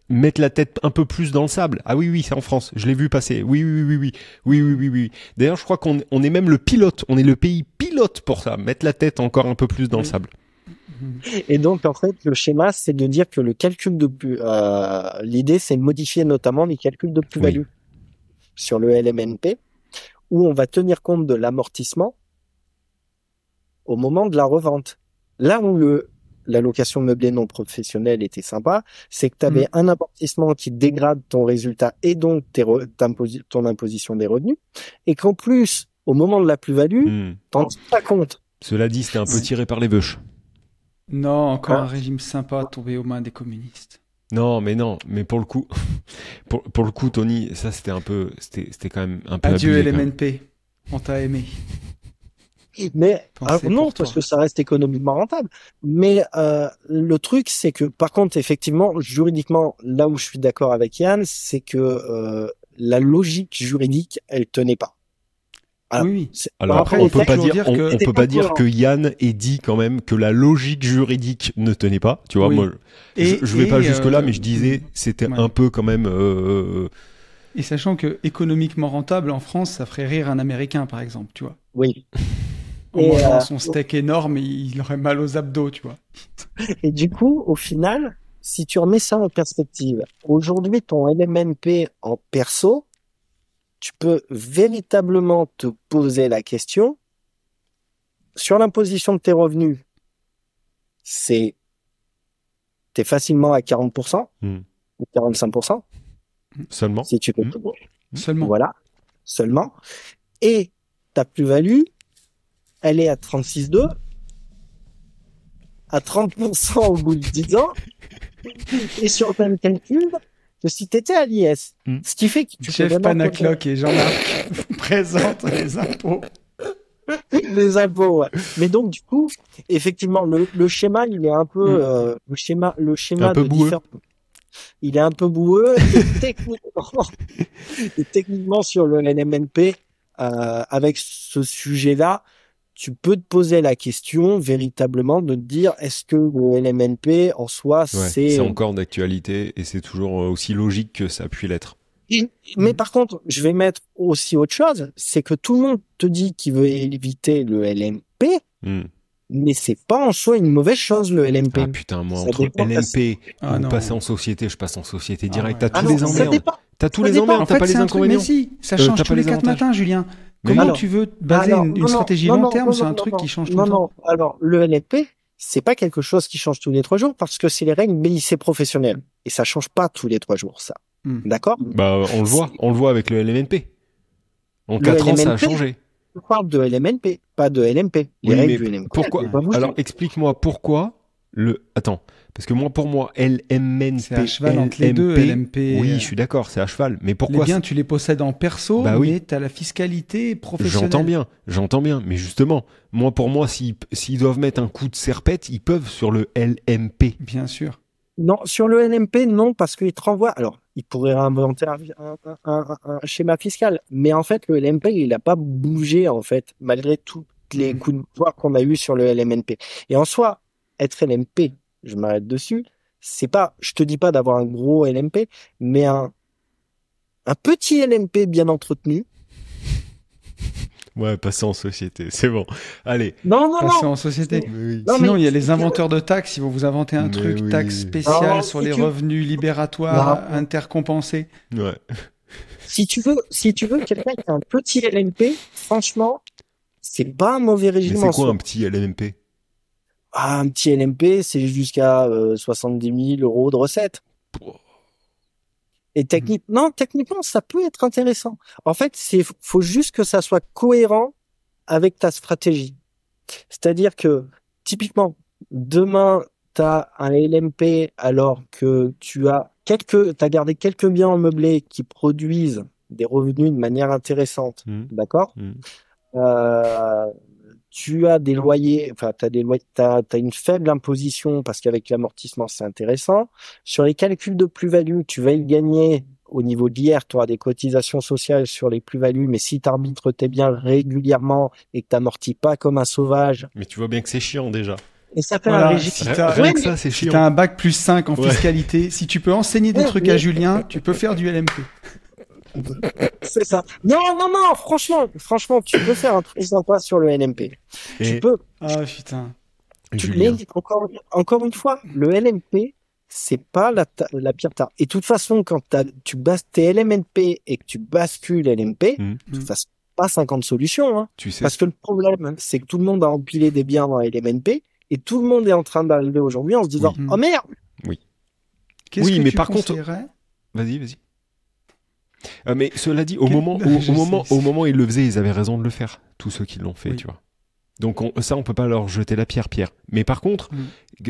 mettre la tête un peu plus dans le sable. Ah oui, c'est en France, je l'ai vu passer. Oui. D'ailleurs, je crois qu'on est même le pilote, on est le pays pilote pour ça, mettre la tête encore un peu plus dans le sable. Et donc, en fait, le schéma, c'est de dire que le calcul l'idée, c'est de modifier notamment les calculs de plus-value sur le LMNP, où on va tenir compte de l'amortissement au moment de la revente. Là où la location meublée non professionnelle était sympa, c'est que tu avais un amortissement qui dégrade ton résultat et donc ton imposition des revenus, et qu'en plus, au moment de la plus-value, t'en tiens pas compte. Cela dit, c'était un peu tiré par les veuches. Non, encore un régime sympa tombé aux mains des communistes. Non, mais pour le coup, pour le coup, Tony, ça c'était quand même un peu Adieu abusé, LMNP, on t'a aimé. Mais non, parce que ça reste économiquement rentable. Mais le truc, c'est que, par contre, effectivement, juridiquement, là où je suis d'accord avec Yann, c'est que la logique juridique, elle tenait pas. Alors, Oui. Alors Bon, après, on il faut peut pas toujours dire, dire que- C'était peut pas pas dire cohérent. que Yann ait dit quand même que la logique juridique ne tenait pas. Tu vois, Oui. moi, je vais pas jusque là, mais je disais, c'était ouais. un peu quand même. Et sachant que économiquement rentable en France, ça ferait rire un Américain, par exemple, tu vois. Oui. En Et, mangeant son steak énorme, il aurait mal aux abdos, tu vois. Et du coup, au final, si tu remets ça en perspective, aujourd'hui, ton LMNP en perso, tu peux véritablement te poser la question sur l'imposition de tes revenus. T'es facilement à 40% Hmm. ou 45% Seulement. si tu fais Hmm. tout. Seulement. Voilà, seulement. Et ta plus-value, elle est à 36,2, à 30% au bout de 10 ans, et sur le même calcul que si tu étais à l'IS. Mm. Ce qui fait que tu peux Chef vraiment Panacloc et Jean-Marc vous présentent les impôts. les impôts. Ouais. Mais donc, du coup, effectivement, le schéma, il est un peu, le schéma Un peu de boueux. différents. Il est un peu boueux et techniquement sur le LMNP, avec ce sujet-là, tu peux te poser la question véritablement de te dire est-ce que le LMNP en soi Ouais, c'est c'est encore d'actualité et c'est toujours aussi logique que ça puisse l'être. Mais par contre, je vais mettre aussi autre chose, c'est que tout le monde te dit qu'il veut éviter le LMP, Hmm. mais c'est pas en soi une mauvaise chose le LMP. Ah putain, moi Ça entre dépend de la- LMP Ah, ou non. passer en société, je passe en société Ah direct. ouais. T'as Ah tous non, les ça emmerdes. dépend. T'as tous Ça les dépend. emmerdes, En t'as fait, pas les c'est un truc, inconvénients. mais si, ça T'as change pas tous les les 4 avantages. matins, Julien. Mais Comment oui. Alors, tu veux baser Alors, une non, stratégie non, long non, terme non, sur non, un truc non, qui change tout non, le temps? non. Alors, le LMP, c'est pas quelque chose qui change tous les 3 jours parce que c'est les règles BIC professionnelles. Et ça change pas tous les 3 jours, ça. Hmm. D'accord? Bah on le voit avec le LMNP. En Le 4 ans, ça a LMNP, changé. je parle de LMNP, pas de LMP. Les Oui, règles mais du LMP, pourquoi elles vont pas bouger. Alors explique-moi pourquoi le. Attends, parce que pour moi, LMNP, C'est à cheval entre les deux, LMP. Oui, je suis d'accord, c'est à cheval. Mais Les pourquoi biens, tu les possèdes en perso, Bah oui. mais tu as la fiscalité professionnelle. J'entends bien. Mais justement, pour moi, s'ils doivent mettre un coup de serpette, ils peuvent sur le LMP. Bien sûr. Non, sur le LMP, non, parce qu'il te renvoie. Alors, il pourrait inventer un schéma fiscal, mais en fait, le LMP, il n'a pas bougé, en fait, malgré tous les coups de poing qu'on a eu sur le LMNP. Et en soi, être LMP, je m'arrête dessus, c'est pas, je te dis pas d'avoir un gros LMP, mais un petit LMP bien entretenu. Ouais, passer en société, c'est bon. Allez. Non, Passer en société. Oui. Non, Sinon, mais- il y a les inventeurs de taxes, ils vont vous inventer un Mais truc, oui. taxe spéciale Non, sur si les tu- revenus libératoires Non. intercompensés. Ouais. Si tu veux quelqu'un qui a un petit LMP, franchement, c'est pas un mauvais Mais régime c'est en quoi soi. un petit LMNP? Ah, un petit LMP, c'est jusqu'à 70 000 euros de recettes. Et techniquement, ça peut être intéressant. En fait, faut juste que ça soit cohérent avec ta stratégie. C'est-à-dire que, typiquement, demain, t'as un LMP alors que t'as gardé quelques biens en meublé qui produisent des revenus de manière intéressante. Mmh. D'accord? Mmh. Tu as des loyers, enfin, t'as une faible imposition parce qu'avec l'amortissement, c'est intéressant. Sur les calculs de plus-value, tu vas y gagner au niveau de l'IR, tu auras des cotisations sociales sur les plus-values, mais si tu arbitres tes biens régulièrement et que tu n'amortis pas comme un sauvage, Mais tu vois bien que c'est chiant déjà. et ça fait Voilà, un régime. si Rien t'as- rien que Ouais, ça, c'est Si chiant. t'as un bac plus 5 en Ouais. fiscalité, si tu peux enseigner des Ouais, trucs mais- à Julien, tu peux faire du LMP. C'est ça. Non, franchement, tu peux faire un truc sympa sur le NMP. Tu Et peux. Ah putain. Julien, Mais encore une fois, le LMP, c'est pas la pire tare. Et de toute façon, quand tu bases tes LMNP et que tu bascules LMP, Mhm. de toute façon, pas 50 solutions, hein. tu sais, Parce que le problème, c'est que tout le monde a empilé des biens dans LMNP et tout le monde est en train d'arriver aujourd'hui en se disant, Oui. oh merde! Qu'est-ce Oui, que mais tu par contre- conseillerais vas-y. Mais cela dit, au Quel- moment Je sais. au moment où ils le faisaient, ils avaient raison de le faire. Tous ceux qui l'ont fait, Oui. tu vois. Donc on peut pas leur jeter la pierre. Mais par contre,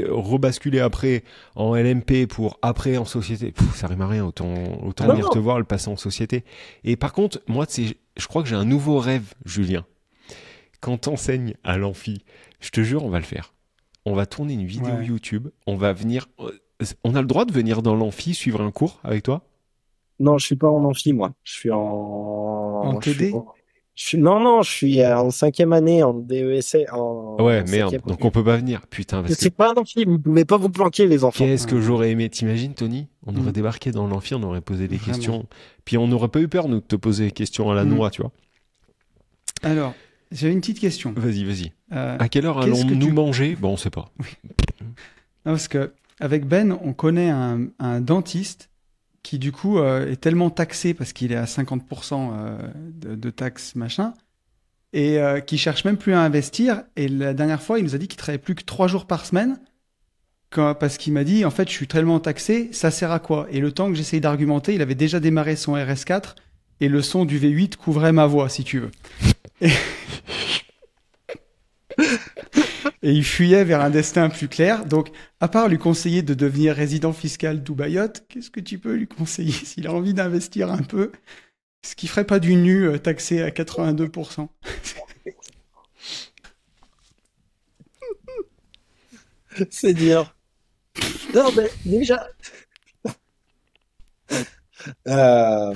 rebasculer après en LMP pour après en société, ça rime à rien. Autant Ah venir non. te voir le passer en société. Et par contre, moi, je crois que j'ai un nouveau rêve, Julien. Quand t'enseignes à l'amphi, je te jure, on va le faire. On va tourner une vidéo Ouais. YouTube. On va venir. On a le droit de venir dans l'amphi suivre un cours avec toi? Non, je suis pas en amphi, moi. En TD? Non, je suis en 5e année en DESS, Ouais, en merde. 5e. Donc on peut pas venir. Putain, parce que C'est pas un amphi, vous pouvez pas vous planquer, les enfants. qu'est-ce que j'aurais aimé. T'imagines, Tony? On aurait Mm. débarqué dans l'amphi, on aurait posé des Vraiment. questions. Puis on n'aurait pas eu peur, nous, de te poser des questions à la Mm. noix, tu vois. Alors, j'avais une petite question. Vas-y. Euh, À quelle heure Qu'est-ce que allons-nous tu- manger? Bon, on sait pas. non, parce que avec Ben, on connaît un dentiste qui du coup est tellement taxé parce qu'il est à 50% de taxes machin et qui cherche même plus à investir. Et la dernière fois, il nous a dit qu'il travaillait plus que 3 jours par semaine parce qu'il m'a dit en fait je suis tellement taxé, ça sert à quoi? Et le temps que j'essayais d'argumenter, il avait déjà démarré son RS4 et le son du V8 couvrait ma voix si tu veux. Et, et il fuyait vers un destin plus clair. Donc, à part lui conseiller de devenir résident fiscal d'Ubayotte, qu'est-ce que tu peux lui conseiller s'il a envie d'investir un peu? Ce qui ferait pas du nu taxé à 82%. C'est dire. Non, mais déjà. Euh,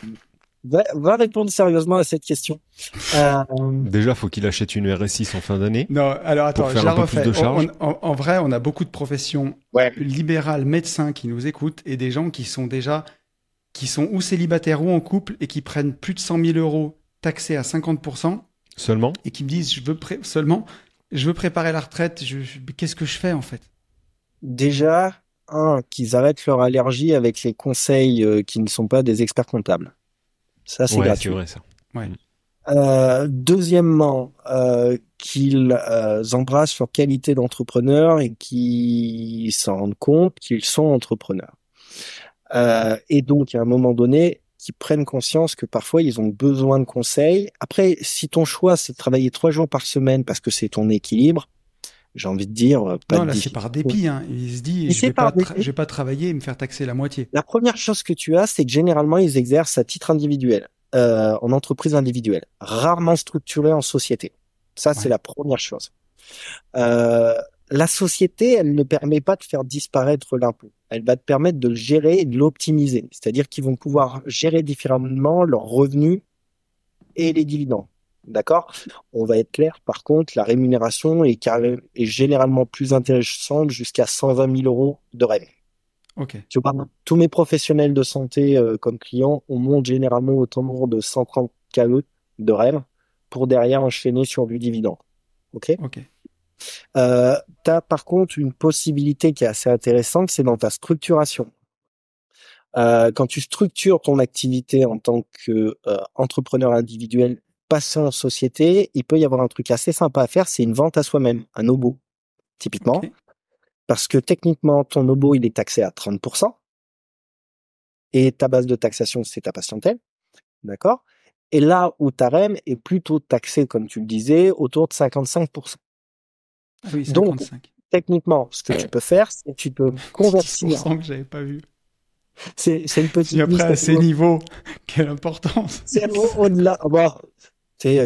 va répondre sérieusement à cette question. Euh, Déjà, faut qu'il achète une RS6 en fin d'année. Non, alors attends, Pour faire je la un peu plus refais. de charge. En vrai, on a beaucoup de professions Ouais. libérales, médecins qui nous écoutent et des gens qui sont ou célibataires ou en couple et qui prennent plus de 100 000 euros taxés à 50% Seulement? et qui me disent je veux préparer la retraite, qu'est-ce que je fais en fait? Déjà, qu'ils arrêtent leur allergie avec les conseils qui ne sont pas des experts comptables. Ça, c'est Ouais, gratuit. c'est vrai, ça. Deuxièmement, qu'ils embrassent leur qualité d'entrepreneur et qu'ils s'en rendent compte qu'ils sont entrepreneurs. Et donc, à un moment donné, qu'ils prennent conscience que parfois, ils ont besoin de conseils. Après, si ton choix, c'est de travailler 3 jours par semaine parce que c'est ton équilibre, j'ai envie de dire, pas Non, de là, c'est difficulté. par dépit. Hein. Il se dit, Mais je c'est par dépit. je vais pas travailler et me faire taxer la moitié. La première chose que tu as, c'est que généralement, ils exercent à titre individuel, en entreprise individuelle, rarement structurée en société. Ça, c'est Ouais. la première chose. La société, elle ne permet pas de faire disparaître l'impôt. Elle va te permettre de le gérer et de l'optimiser. C'est-à-dire qu'ils vont pouvoir gérer différemment leurs revenus et les dividendes. D'accord? On va être clair. Par contre, la rémunération est généralement plus intéressante jusqu'à 120 000 euros de REM. Ok. Tu vois, tous mes professionnels de santé comme clients, on monte généralement autour de 130 KE de REM pour derrière enchaîner sur du dividende. Ok? Ok. T'as par contre une possibilité qui est assez intéressante, c'est dans ta structuration. Quand tu structures ton activité en tant que entrepreneur individuel passant en société, il peut y avoir un truc assez sympa à faire, c'est une vente à soi-même, un OBO, typiquement. Ok. Parce que techniquement, ton OBO, il est taxé à 30%. Et ta base de taxation, c'est ta patientèle. D'accord? Et là où ta REM est plutôt taxée, comme tu le disais, autour de 55%. Ah oui, Donc, 55. techniquement, ce que tu peux faire, c'est que tu peux convertir. 10% que j'avais pas vu. C'est une petite Si après, à liste. ces niveaux, quelle importance. C'est au-delà. Bon,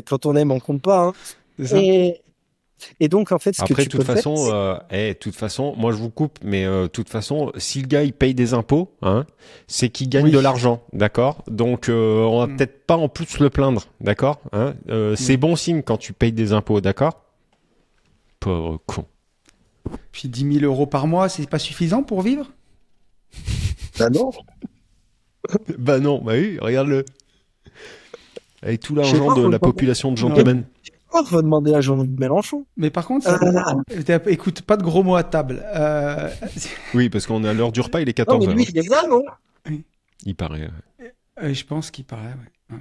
quand on aime, on compte pas. Hein. C'est ça. Et donc, en fait, ce Après, que tu peux faire, c'est- toute façon, moi je vous coupe, mais de toute façon, si le gars il paye des impôts, hein, c'est qu'il gagne Oui. de l'argent, d'accord? Donc, on va Mm. peut-être pas en plus le plaindre, d'accord? Hein c'est bon signe quand tu payes des impôts, d'accord? Pauvre con. Puis 10 000 euros par mois, c'est pas suffisant pour vivre? Bah non. Bah non, bah oui, regarde-le. Avec tout Je sais l'argent pas, de la faut- population de Non. gentlemen. Oh, faut demander à Jean-Luc Mélenchon. Mais par contre, écoute, pas de gros mots à table. Oui, parce qu'on est à l'heure du repas, il est Non, 14 mais heures. lui, il est là, non? Il paraît. Je pense qu'il paraît, ouais.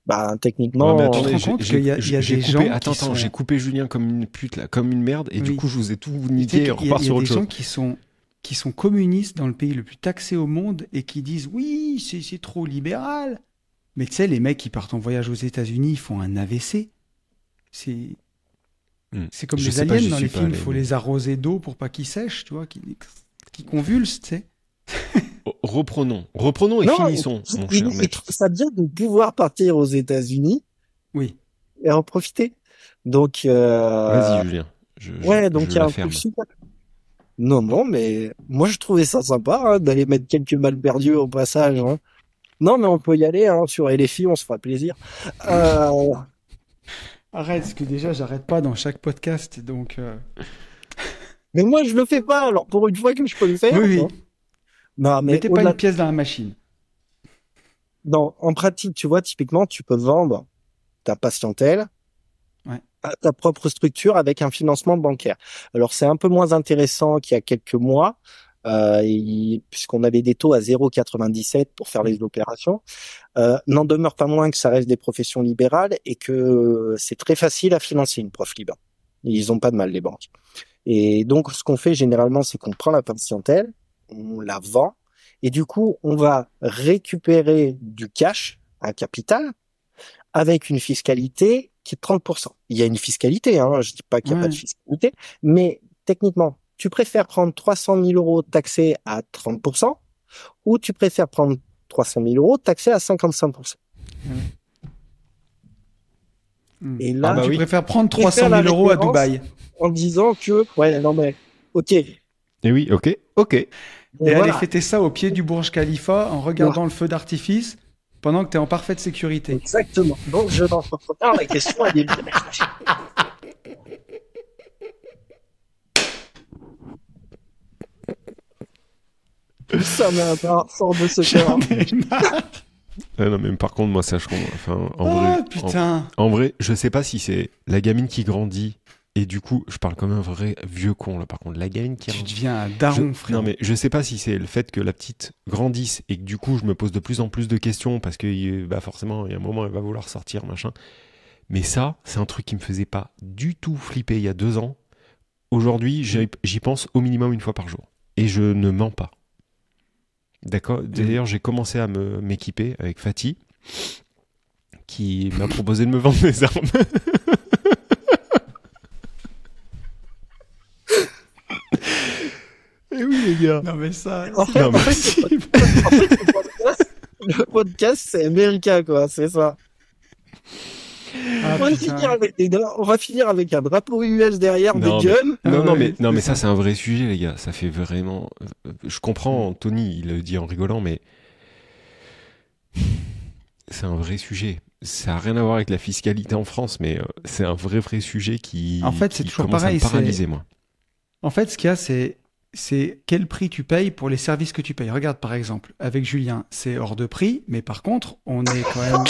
Bah, techniquement, Ouais, mais te attendez, rends compte qu'il y a j'ai des coupé, gens attends, qui sont- j'ai coupé Julien comme une pute là, comme une merde, et du Oui. coup je vous ai tout Tu sais niqué, qu'il on repart y a sur autre des chose. gens qui sont communistes dans le pays le plus taxé au monde et qui disent oui, c'est trop libéral. Mais tu sais, les mecs qui partent en voyage aux États-Unis, ils font un AVC. C'est c'est comme Je les sais pas, aliens j'y dans suis les pas films, il allé, faut mais- les arroser d'eau pour pas qu'ils sèchent, tu vois, qui convulsent, tu sais. Reprenons et non, finissons, mon cher il maître. trouve ça bien de pouvoir partir aux États-Unis Oui. et en profiter. Donc, Vas-y Julien, ouais, donc je il y a la un ferme. truc super. Non, mais moi je trouvais ça sympa hein, d'aller mettre quelques balles perdues au passage. Hein. Non, mais on peut y aller, hein, sur LFI, on se fera plaisir. Euh, Arrête, parce que déjà, j'arrête pas dans chaque podcast, donc... mais moi, je le fais pas, alors pour une fois que je peux le faire. Oui, oui. Hein. Non, mais Mettez pas une pièce dans la machine. en pratique, tu vois, typiquement, tu peux vendre ta patientèle Ouais. à ta propre structure avec un financement bancaire. Alors, c'est un peu moins intéressant qu'il y a quelques mois, puisqu'on avait des taux à 0,97 pour faire les opérations. N'en demeure pas moins que ça reste des professions libérales et que c'est très facile à financer une prof libre. Ils ont pas de mal, les banques. Et donc, ce qu'on fait généralement, c'est qu'on prend la patientèle, on la vend, et du coup, on va récupérer du cash, un capital, avec une fiscalité qui est de 30%. Il y a une fiscalité, hein, je dis pas qu'il n'y a pas Ouais. de fiscalité, mais techniquement, tu préfères prendre 300 000 euros taxés à 30%, ou tu préfères prendre 300 000 euros taxés à 55%. Et Ah là, bah Tu oui. préfères prendre tu préfères 300 la 000 euros à référence Dubaï en disant que, ouais, non mais, ok, Et oui, ok. et aller voilà. fêter ça au pied du Burj Khalifa en regardant le feu d'artifice pendant que tu es en parfaite sécurité. Exactement. Donc, je n'en pas trop tard, la question, elle est bien. Ça m'a marre, sort de ce J'en cœur. ai marre. Non, mais par contre, moi, ça, je comprends. Enfin, Ah, putain. en vrai, je sais pas si c'est la gamine qui grandit. Et du coup, je parle comme un vrai vieux con, là. Par contre, la gamine qui Tu grandit. deviens un daron, frère. Non, mais je sais pas si c'est le fait que la petite grandisse et que du coup, je me pose de plus en plus de questions parce que, bah, forcément, il y a un moment, elle va vouloir sortir, machin. Mais ça, c'est un truc qui me faisait pas du tout flipper il y a 2 ans. Aujourd'hui, j'y pense au minimum une fois par jour. Et je ne mens pas. D'accord. D'ailleurs, j'ai commencé à m'équiper avec Fatih, qui m'a proposé de me vendre des armes. Eh oui, les gars. Non, mais ça, En c'est fait, Non, pas mais- possible. En fait, le podcast, c'est américain, quoi, c'est ça. Ah, On va, putain. finir avec on va finir avec un drapeau US derrière, Non, des guns. Ah Non, ouais, mais c'est ça, ça. c'est un vrai sujet, les gars. Ça fait vraiment. Je comprends, Tony, il le dit en rigolant, mais c'est un vrai sujet. Ça n'a rien à voir avec la fiscalité en France, mais c'est un vrai sujet qui, En fait, c'est qui toujours commence pareil, à me paralyser, moi. En fait, ce qu'il y a, c'est quel prix tu payes pour les services que tu payes. Regarde, par exemple, avec Julien, c'est hors de prix, mais par contre, on est quand même.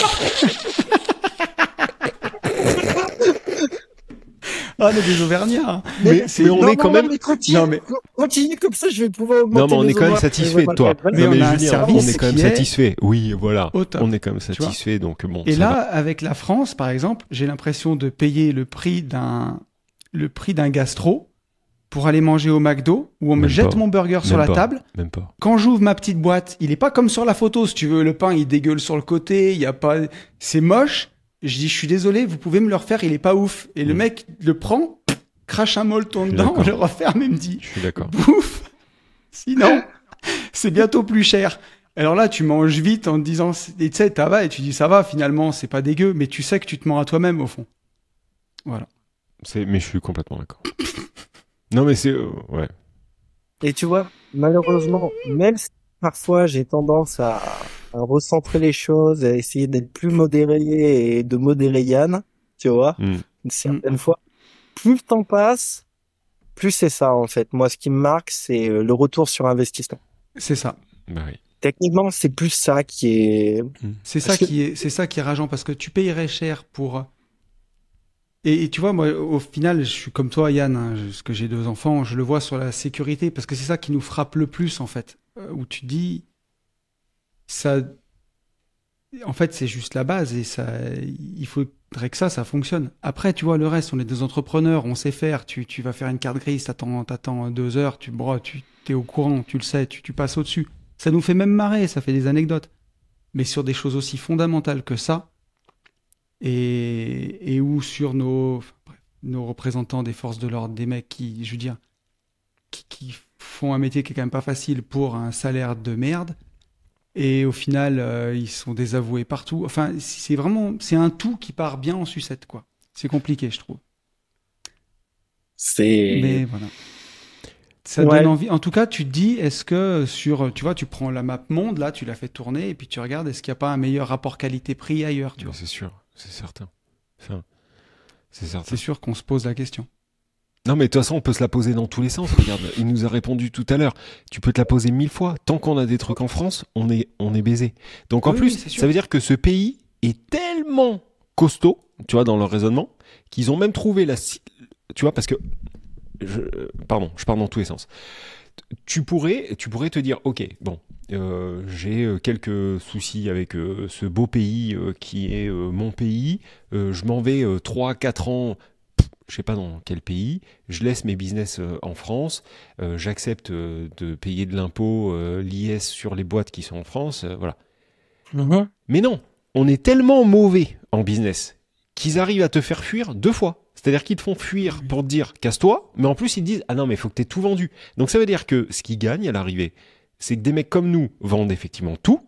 Ah, on est des Auvergnats. Hein. Mais on Non, est quand non, même. mais continue, Non, mais- continue, comme ça, je vais pouvoir augmenter Non, mais on mes est quand même honoraires. satisfait de toi. Mais Non, on a un Julien, service on est quand même qui est satisfait. Oui, voilà. au top, On est quand même vois. satisfait, donc bon. Et ça là, va. avec la France, par exemple, j'ai l'impression de payer le prix d'un gastro pour aller manger au McDo où on me Même jette pas. mon burger sur Même la pas. table. Même pas. Quand j'ouvre ma petite boîte, il est pas comme sur la photo, si tu veux. Le pain, il dégueule sur le côté, il y a pas, c'est moche. Je dis, je suis désolé, vous pouvez me le refaire, il est pas ouf. Et le mec le prend, crache un molleton suis dedans, d'accord. le referme et me dit, Je suis d'accord. bouffe. Sinon, c'est bientôt plus cher. Alors là, tu manges vite en te disant, et tu sais, ça va, et tu dis, ça va, finalement, c'est pas dégueu, mais tu sais que tu te mens à toi-même, au fond. Voilà. Mais je suis complètement d'accord. Non, mais c'est. Ouais. Et tu vois, malheureusement, même si parfois j'ai tendance à recentrer les choses, à essayer d'être plus modéré et de modérer Yann, tu vois, Mm. certaines fois, plus le temps passe, plus c'est ça en fait. Moi, ce qui me marque, c'est le retour sur investissement. C'est ça. Bah oui. Techniquement, c'est plus ça qui est... C'est Parce ça que- c'est ça qui est rageant parce que tu payerais cher pour. Et tu vois, moi, au final, je suis comme toi, Yann, hein, parce que j'ai 2 enfants, je le vois sur la sécurité parce que c'est ça qui nous frappe le plus, en fait. Où tu dis, ça. En fait, c'est juste la base et ça, il faudrait que ça fonctionne. Après, tu vois, le reste, on est des entrepreneurs, on sait faire. Tu vas faire une carte grise, t'attends 2 heures, tu t'es au courant, tu le sais, tu passes au-dessus. Ça nous fait même marrer, ça fait des anecdotes. Mais sur des choses aussi fondamentales que ça, et où sur nos représentants des forces de l'ordre, des mecs qui, je veux dire, qui font un métier qui est quand même pas facile pour un salaire de merde, et au final, ils sont désavoués partout. Enfin, c'est un tout qui part bien en sucette, quoi. C'est compliqué, je trouve. C'est... Mais voilà. Ça donne envie. En tout cas, tu te dis, est-ce que tu vois, tu prends la map monde, là, tu la fais tourner, et puis tu regardes, est-ce qu'il n'y a pas un meilleur rapport qualité-prix ailleurs, tu vois. C'est sûr, c'est certain. Enfin, c'est certain. C'est sûr qu'on se pose la question. Non, mais de toute façon, on peut se la poser dans tous les sens. Regarde, il nous a répondu tout à l'heure. Tu peux te la poser 1000 fois. Tant qu'on a des trucs en France, on est baisé. Donc en plus, ça veut dire que ce pays est tellement costaud, tu vois, dans leur raisonnement, qu'ils ont même trouvé tu vois, parce que je pars dans tous les sens. Tu pourrais te dire, ok, bon, j'ai quelques soucis avec ce beau pays qui est mon pays. Je m'en vais 3-4 ans. Je sais pas dans quel pays, je laisse mes business en France, j'accepte de payer de l'impôt, l'IS sur les boîtes qui sont en France, voilà. Mhm. Mais non, on est tellement mauvais en business qu'ils arrivent à te faire fuir 2 fois. C'est-à-dire qu'ils te font fuir pour te dire casse-toi, mais en plus ils te disent ah non mais il faut que t'aies tout vendu. Donc ça veut dire que ce qu'ils gagnent à l'arrivée, c'est que des mecs comme nous vendent effectivement tout,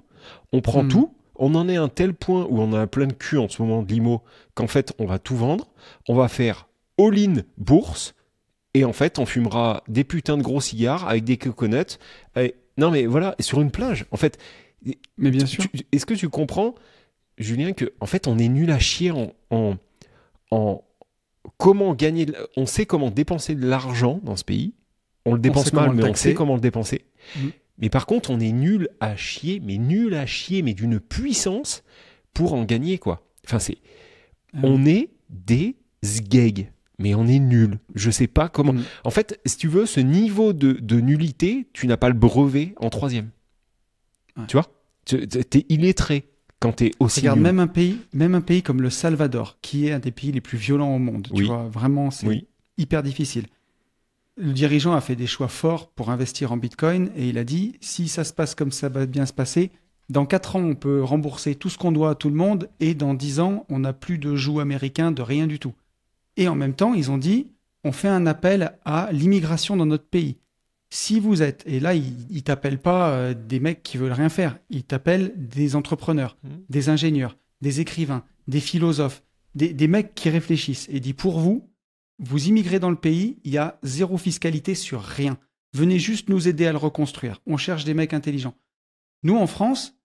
on prend tout, on en est à un tel point où on a plein de cul en ce moment de l'IMO qu'en fait on va tout vendre, on va faire all-in bourse, et en fait, on fumera des putains de gros cigares avec des coconuts. Non, mais voilà, sur une plage. En fait, mais bien sûr. Est-ce que tu comprends, Julien, que en fait, on est nul à chier en comment gagner. On sait comment dépenser de l'argent dans ce pays. On le dépense mal, mais on sait comment le dépenser. Mais par contre, on est nul à chier, mais d'une puissance pour en gagner, quoi. Enfin, on est des sgegs. Mais on est nul. Je sais pas comment. En fait, si tu veux, ce niveau de nullité, tu n'as pas le brevet en 3e. Ouais. Tu vois, t'es illettré quand t'es aussi Regarde, nul. même un pays comme le Salvador, qui est un des pays les plus violents au monde. Tu vois, vraiment, c'est hyper difficile. Le dirigeant a fait des choix forts pour investir en Bitcoin et il a dit, si ça se passe comme ça va bien se passer, dans 4 ans, on peut rembourser tout ce qu'on doit à tout le monde et dans 10 ans, on n'a plus de joug américain, de rien du tout. Et en même temps, ils ont dit, on fait un appel à l'immigration dans notre pays. Si vous êtes, et là, ils t'appellent pas des mecs qui veulent rien faire, ils t'appellent des entrepreneurs, des ingénieurs, des écrivains, des philosophes, des mecs qui réfléchissent. Et dit, pour vous, vous immigrez dans le pays, il y a 0 fiscalité sur rien. Venez juste nous aider à le reconstruire. On cherche des mecs intelligents. Nous, en France,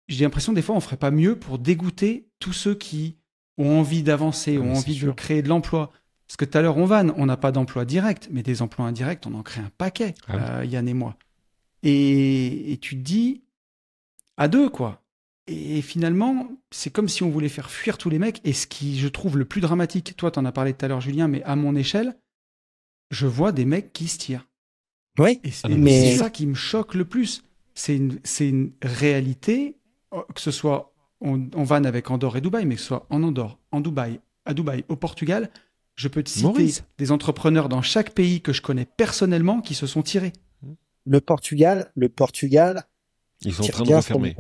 j'ai l'impression des fois, on ferait pas mieux pour dégoûter tous ceux qui ont envie d'avancer, ont envie de créer de l'emploi. Parce que tout à l'heure, on n'a pas d'emploi direct, mais des emplois indirects, on en crée un paquet, Yann et moi. Et tu te dis, à 2, quoi. Et finalement, c'est comme si on voulait faire fuir tous les mecs. Et ce qui, je trouve, le plus dramatique, toi, tu en as parlé tout à l'heure, Julien, mais à mon échelle, je vois des mecs qui se tirent. Oui, et c'est ça qui me choque le plus. C'est une réalité, que ce soit en vanne avec Andorre et Dubaï, mais que ce soit en Andorre, à Dubaï, au Portugal, je peux te citer des entrepreneurs dans chaque pays que je connais personnellement qui se sont tirés. Le Portugal, ils sont en train de refermer.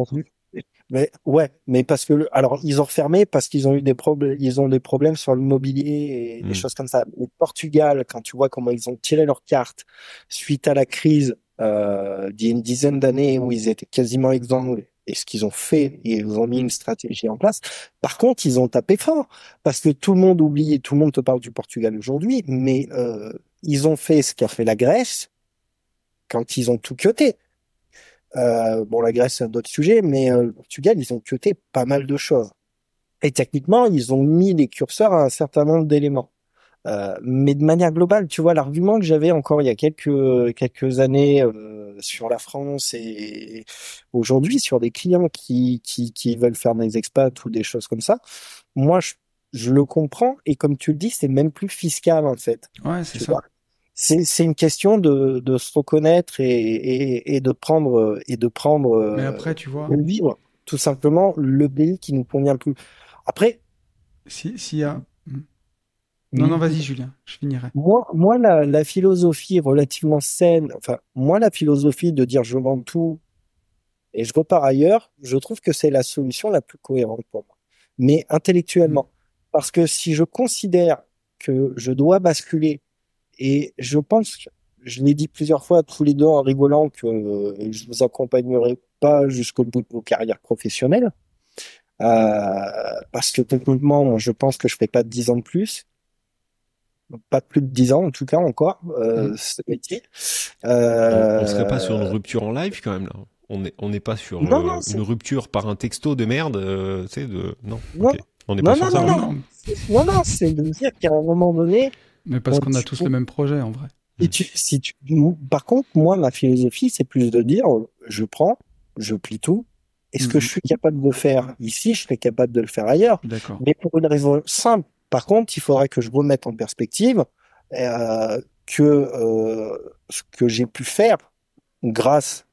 Mais parce que alors ils ont refermé parce qu'ils ont eu des problèmes sur l'immobilier et des choses comme ça. Le Portugal, quand tu vois comment ils ont tiré leurs cartes suite à la crise d'il y a une dizaine d'années où ils étaient quasiment exsangues, et ce qu'ils ont fait, ils ont mis une stratégie en place. Par contre, ils ont tapé fort parce que tout le monde oublie et tout le monde te parle du Portugal aujourd'hui, mais ils ont fait ce qu'a fait la Grèce quand ils ont tout cuté. Bon, la Grèce, c'est un autre sujet, mais le Portugal, ils ont cuté pas mal de choses. Et techniquement, ils ont mis les curseurs à un certain nombre d'éléments. Mais de manière globale, tu vois, l'argument que j'avais encore il y a quelques années sur la France et aujourd'hui sur des clients qui veulent faire des expats ou des choses comme ça, moi, je le comprends. Et comme tu le dis, c'est même plus fiscal, en fait. Ouais, c'est ça. C'est une question de se reconnaître et de prendre mais après, tu vois, de vivre tout simplement le pays qui nous convient plus. Après, s'il y a non, vas-y, Julien, je finirai. Moi, la philosophie relativement saine, enfin, moi, la philosophie de dire je vends tout et je repars ailleurs, je trouve que c'est la solution la plus cohérente pour moi. Mais intellectuellement. Parce que si je considère que je dois basculer, et je pense, je l'ai dit plusieurs fois tous les deux en rigolant, que je vous accompagnerai pas jusqu'au bout de vos carrières professionnelles, parce que techniquement, je pense que je ferai pas 10 ans de plus. pas plus de 10 ans en tout cas encore, ce métier. On serait pas sur une rupture en live quand même là. On n'est pas sur Non, une rupture par un texto de merde, tu sais, non. non, Ok. On n'est pas sur ça. non. Non, c'est de dire qu'à un moment donné, Mais parce qu'on a tous le même projet, en vrai. Par contre, moi, ma philosophie, c'est plus de dire, je prends, je plie tout. Et ce que je suis capable de faire ici, je serais capable de le faire ailleurs. D'accord. Mais pour une raison simple. Par contre, il faudrait que je remette en perspective ce que j'ai pu faire grâce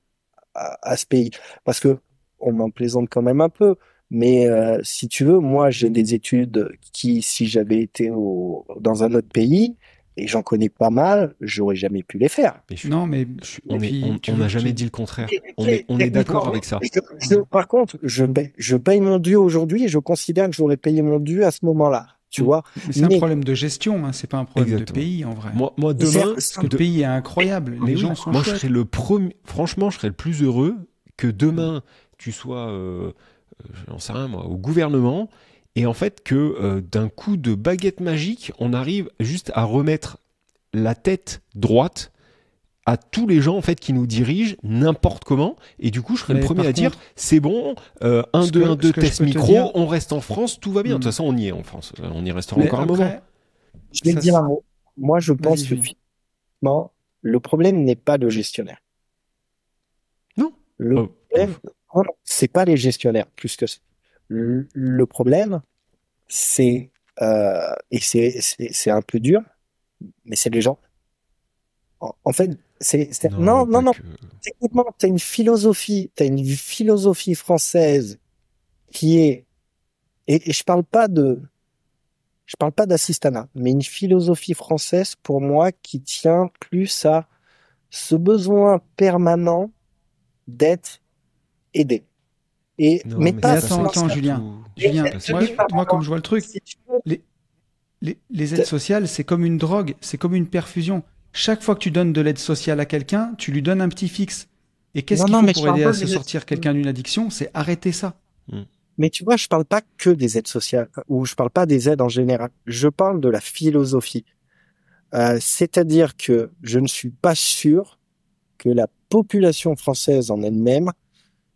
à ce pays. Parce que on m'en plaisante quand même un peu. Mais si tu veux, moi, j'ai des études qui, si j'avais été dans un autre pays, et j'en connais pas mal, j'aurais jamais pu les faire. Non, mais on n'a jamais dit le contraire. On est d'accord avec ça. Par contre, je paye mon dû aujourd'hui et je considère que j'aurais payé mon dû à ce moment-là. Tu vois. Mais c'est un problème de gestion, hein, c'est pas un problème de pays en vrai. Moi demain, parce que le pays est incroyable, les gens sont chouettes. Je serais le premier. Franchement, je serais le plus heureux que demain tu sois, j'en sais rien moi, au gouvernement. Et en fait que d'un coup de baguette magique, on arrive juste à remettre la tête droite à tous les gens en fait qui nous dirigent n'importe comment. Et du coup, je serais le premier à dire c'est bon, 1, 2, test micro, on reste en France, tout va bien. De toute façon, on y est en France. On y restera encore un moment. Je vais te dire un mot. Moi, je pense que finalement, le problème n'est pas le gestionnaire. Non. Le problème, c'est pas les gestionnaires plus que ça. Le problème, c'est et c'est un peu dur, mais c'est les gens. En fait, non. Techniquement, t'as une philosophie française qui est et je parle pas d'assistanat, mais une philosophie française pour moi qui tient plus à ce besoin permanent d'être aidé. Mais attends, Julien, moi, comme je vois le truc, les aides sociales, c'est comme une drogue, c'est comme une perfusion. Chaque fois que tu donnes de l'aide sociale à quelqu'un, tu lui donnes un petit fixe. Et qu'est-ce qu'il faut pour aider à se sortir quelqu'un d'une addiction? C'est arrêter ça. Mais tu vois, je parle pas que des aides sociales, ou je parle pas des aides en général. Je parle de la philosophie. C'est-à-dire que je ne suis pas sûr que la population française en elle-même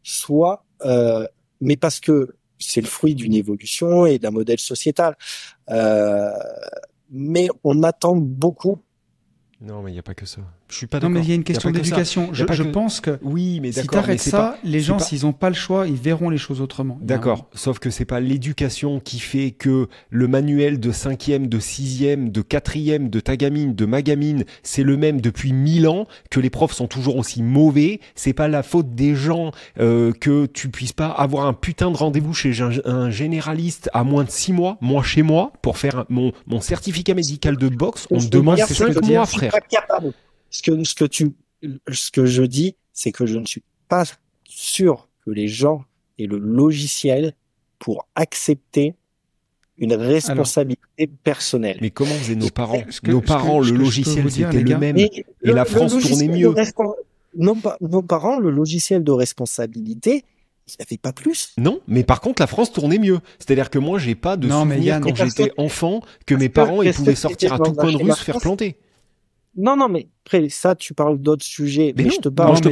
soit, mais parce que c'est le fruit d'une évolution et d'un modèle sociétal. Mais on attend beaucoup. Non, mais il n'y a pas que ça. Je suis pas d'accord. Non, mais il y a une question d'éducation. Je pense que oui, mais si tu arrêtes ça, les gens, s'ils n'ont pas le choix, ils verront les choses autrement. D'accord. Sauf que c'est pas l'éducation qui fait que le manuel de 5e, de 6e, de 4e, de ta gamine, de ma gamine, c'est le même depuis 1000 ans, que les profs sont toujours aussi mauvais. C'est pas la faute des gens que tu puisses pas avoir un putain de rendez-vous chez un généraliste à moins de 6 mois, moi chez moi, pour faire mon certificat médical de boxe. On me demande 5 mois, frère. Ce que je dis, c'est que je ne suis pas sûr que les gens aient le logiciel pour accepter une responsabilité personnelle. Mais comment faisaient nos parents? Nos parents, le logiciel, c'était le même. Et la France tournait mieux. Nos parents, le logiciel de responsabilité, il n'y avait pas plus. Non, mais par contre, la France tournait mieux. C'est-à-dire que moi, j'ai pas de souvenir quand j'étais enfant que mes parents ils pouvaient sortir à tout coin de rue se faire planter. Non, mais après, ça, tu parles d'autres sujets. Mais je te parle, tu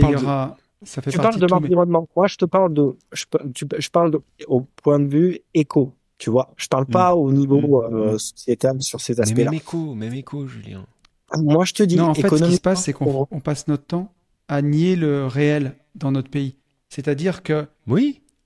parles de l'environnement. Moi, je te parle je parle au point de vue éco, tu vois. Je parle pas au niveau sociétal sur ces aspects-là. Même éco, Julien. Moi, je te dis, non, en fait, ce qui se passe, c'est qu'on passe notre temps à nier le réel dans notre pays. C'est-à-dire que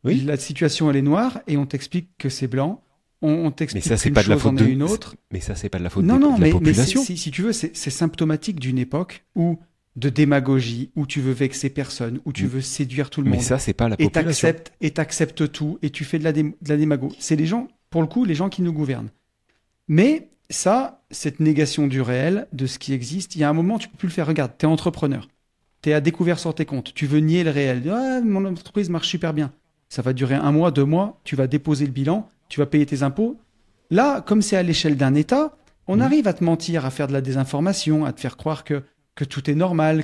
la situation, elle est noire et on t'explique que c'est blanc. On t'explique qu'une chose en est une autre. Mais ça, c'est pas de la faute de la population. Mais si tu veux, c'est symptomatique d'une époque où de démagogie, où tu veux vexer personne, où tu veux séduire tout le monde. Mais ça, c'est pas la population. Et t'acceptes tout, et tu fais de la démago. C'est les gens, pour le coup, les gens qui nous gouvernent. Mais ça, cette négation du réel, de ce qui existe, il y a un moment, tu peux plus le faire. Regarde, t'es entrepreneur. T'es à découvert sur tes comptes. Tu veux nier le réel. Mon entreprise marche super bien. Ça va durer 1 mois, 2 mois. Tu vas déposer le bilan. Tu vas payer tes impôts. Là, comme c'est à l'échelle d'un État, on arrive à te mentir, à faire de la désinformation, à te faire croire que tout est normal,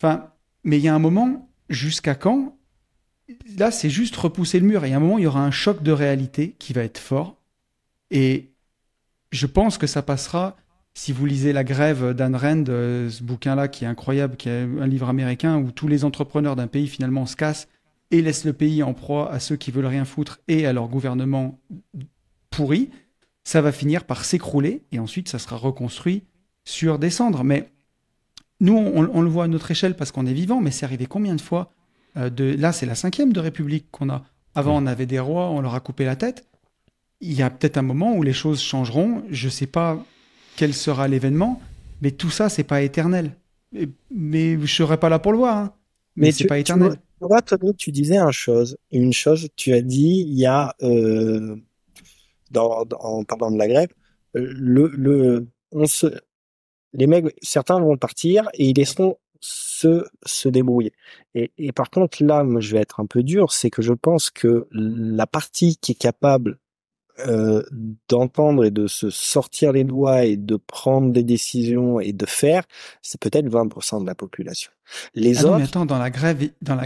mais il y a un moment, jusqu'à quand? Là, c'est juste repousser le mur. Et il y a un moment, il y aura un choc de réalité qui va être fort. Et je pense que ça passera si vous lisez La Grève d'Anne Rand, ce bouquin-là qui est incroyable, qui est un livre américain où tous les entrepreneurs d'un pays finalement se cassent et laissent le pays en proie à ceux qui veulent rien foutre et à leur gouvernement pourri. Ça va finir par s'écrouler et ensuite ça sera reconstruit sur des cendres. Mais nous, on le voit à notre échelle parce qu'on est vivant, mais c'est arrivé combien de fois là, c'est la 5e de République qu'on a. Avant, on avait des rois, on leur a coupé la tête. Il y a peut-être un moment où les choses changeront. Je ne sais pas quel sera l'événement, mais tout ça, c'est pas éternel. Mais je ne serai pas là pour le voir. Hein. Mais c'est pas éternel. Tu vois, Tony, tu disais une chose, tu as dit, il y a, en parlant de la grève, les mecs, certains vont partir et ils laisseront se débrouiller. Et par contre, là, moi, je vais être un peu dur, c'est que je pense que la partie qui est capable d'entendre et de se sortir les doigts et de prendre des décisions et de faire, c'est peut-être 20% de la population. Les autres... Non, mais attends, dans la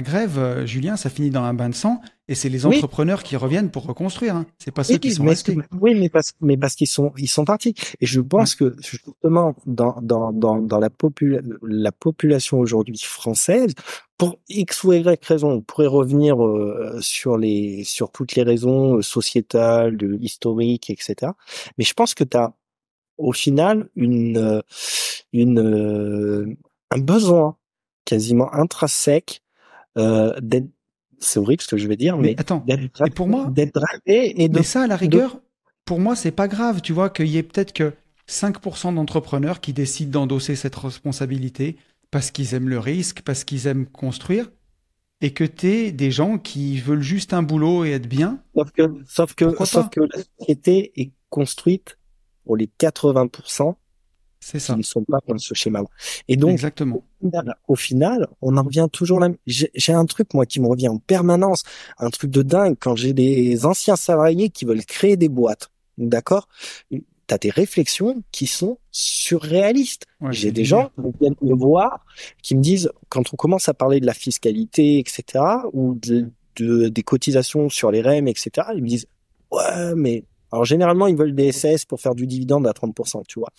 grève, Julien, ça finit dans un bain de sang et c'est les entrepreneurs qui reviennent pour reconstruire. Hein. C'est pas ceux qui sont restés. Oui, mais parce qu'ils sont partis. Et je pense que justement dans la population aujourd'hui française, pour X ou Y raison, on pourrait revenir sur toutes les raisons sociétales, historiques, etc. Mais je pense que tu as au final un besoin quasiment intrinsèque d'être, c'est horrible ce que je vais dire, mais attends, et pour moi, d'être drapé et de... Mais ça, à la rigueur, pour moi, c'est pas grave, tu vois, qu'il y ait peut-être que 5% d'entrepreneurs qui décident d'endosser cette responsabilité parce qu'ils aiment le risque, parce qu'ils aiment construire, et que t'aies des gens qui veulent juste un boulot et être bien. Sauf que la société est construite pour les 80%. C'est ça. Qui ne sont pas dans ce schéma-là. Et donc, exactement. Au final, on en revient toujours là. J'ai un truc, moi, qui me revient en permanence. Un truc de dingue quand j'ai des anciens salariés qui veulent créer des boîtes. D'accord? T'as des réflexions qui sont surréalistes. Ouais, j'ai des gens qui viennent me voir, qui me disent, quand on commence à parler de la fiscalité, etc., ou des cotisations sur les REM, etc., ils me disent, ouais, mais... Alors généralement ils veulent des SAS pour faire du dividende à 30%, tu vois.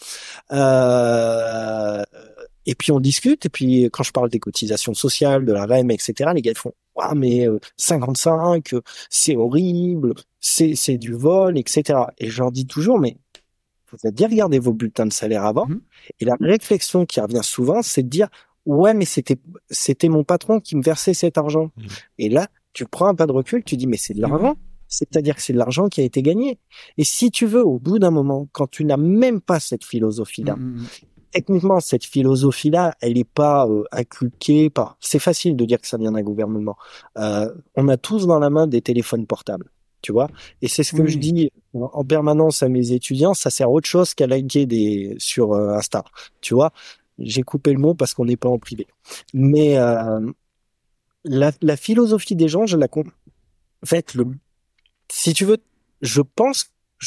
Et puis on discute, et puis quand je parle des cotisations sociales, de la REM, etc., les gars ils font ouais, mais 55, c'est horrible, c'est du vol, etc. Et je leur dis toujours, mais vous avez bien regardé vos bulletins de salaire avant. Et la réflexion qui revient souvent, c'est de dire ouais, mais c'était mon patron qui me versait cet argent. Et là, tu prends un pas de recul, tu dis mais c'est de l'argent. C'est-à-dire que c'est de l'argent qui a été gagné. Et si tu veux, au bout d'un moment, quand tu n'as même pas cette philosophie-là, techniquement, cette philosophie-là, elle n'est pas inculquée par... C'est facile de dire que ça vient d'un gouvernement. On a tous dans la main des téléphones portables, tu vois. Et c'est ce que je dis en permanence à mes étudiants, ça sert à autre chose qu'à liker sur Insta, tu vois. J'ai coupé le mot parce qu'on n'est pas en privé. Mais la philosophie des gens, je la comprends. En fait, si tu veux, je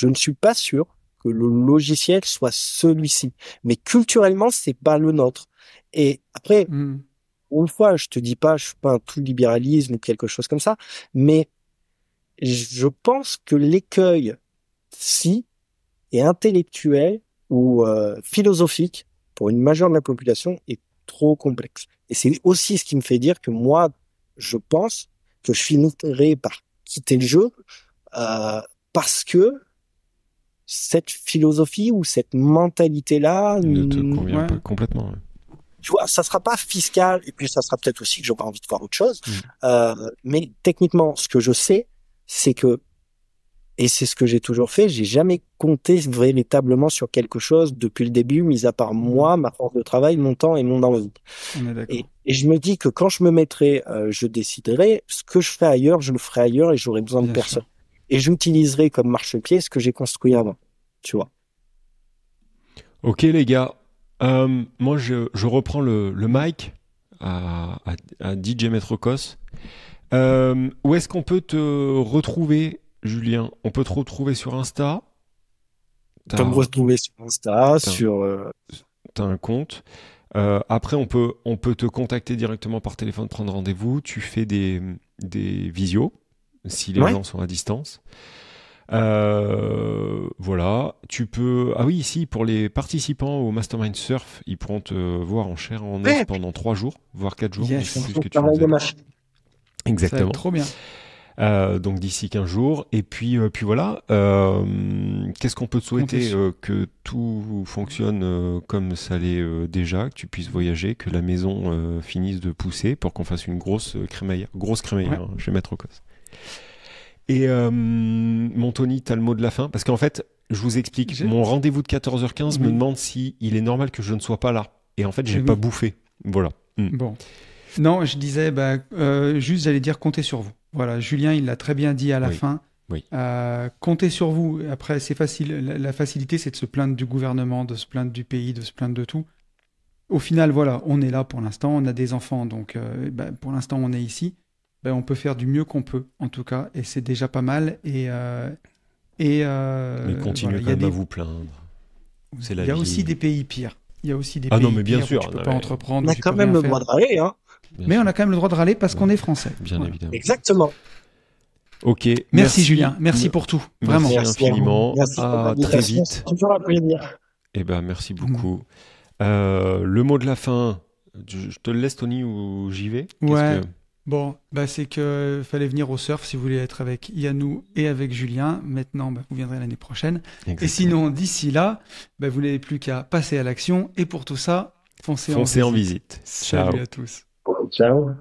ne suis pas sûr que le logiciel soit celui-ci. Mais culturellement, c'est pas le nôtre. Et après, une fois, je te dis pas, je suis pas un tout libéralisme ou quelque chose comme ça, mais je pense que l'écueil, si, est intellectuel ou philosophique pour une majeure de la population est trop complexe. Et c'est aussi ce qui me fait dire que moi, je pense que je finirai par quitter le jeu parce que cette philosophie ou cette mentalité-là ne te convient pas complètement. Ouais. Tu vois, ça sera pas fiscal et puis ça sera peut-être aussi que j'aurai envie de voir autre chose. Mais techniquement, ce que je sais, c'est que, et c'est ce que j'ai toujours fait, j'ai jamais compté véritablement sur quelque chose depuis le début, mis à part moi, ma force de travail, mon temps et mon envie. Et je me dis que quand je me mettrai, je déciderai, ce que je ferai ailleurs, je le ferai ailleurs et j'aurai besoin de personne. Et j'utiliserai comme marchepied ce que j'ai construit avant, tu vois. Ok les gars, moi je reprends le mic à DJ Metrocos. Où est-ce qu'on peut te retrouver, Julien? On peut te retrouver sur Insta. Tu peux me retrouver sur Insta, T'as un compte. Après, on peut te contacter directement par téléphone, prendre rendez-vous. Tu fais des visios si les gens sont à distance. Voilà, tu peux... Ah oui, ici, pour les participants au Mastermind Surf, ils pourront te voir en chair en os pendant 3 jours, voire 4 jours. Yes. C'est ce que tu nous as dit. Ça va Exactement. être trop bien. Donc d'ici 15 jours. Et puis voilà, qu'est-ce qu'on peut te souhaiter? Que tout fonctionne comme ça l'est déjà, que tu puisses voyager, que la maison finisse de pousser pour qu'on fasse une grosse crémaillère. Grosse crémaillère, Ouais. Je vais mettre au cos. Et mon Tony, t'as le mot de la fin? Parce qu'en fait, je vous explique, mon rendez-vous de 14h15 me demande si il est normal que je ne sois pas là. Et en fait, j'ai pas bouffé. Voilà. Bon. Non, je disais, juste, j'allais dire, comptez sur vous. Voilà, Julien, il l'a très bien dit à la fin. Oui. Comptez sur vous. Après, c'est facile. La facilité, c'est de se plaindre du gouvernement, de se plaindre du pays, de se plaindre de tout. Au final, voilà, on est là pour l'instant. On a des enfants, donc pour l'instant, on est ici. On peut faire du mieux qu'on peut, en tout cas, et c'est déjà pas mal. Mais continuez quand même à vous plaindre. C'est la vie. Il y a aussi des pays pires. Il y a aussi des pays non, mais bien pires sûr, où tu peux pas entreprendre. On a quand même le droit de râler, hein. Mais on a quand même le droit de râler parce qu'on est français. Bien évidemment. Exactement. Ok. Merci Julien. Merci pour tout. Vraiment. Merci infiniment. Merci à très vite. C'est toujours un plaisir. Eh ben, merci beaucoup. Le mot de la fin, je te le laisse, Tony, ou j'y vais? Ouais. Bon, c'est que fallait venir au surf si vous voulez être avec Yannou et avec Julien. Maintenant, vous viendrez l'année prochaine. Exactement. Et sinon, d'ici là, vous n'avez plus qu'à passer à l'action. Et pour tout ça, foncez en visite. Ciao. Salut à tous. Ciao.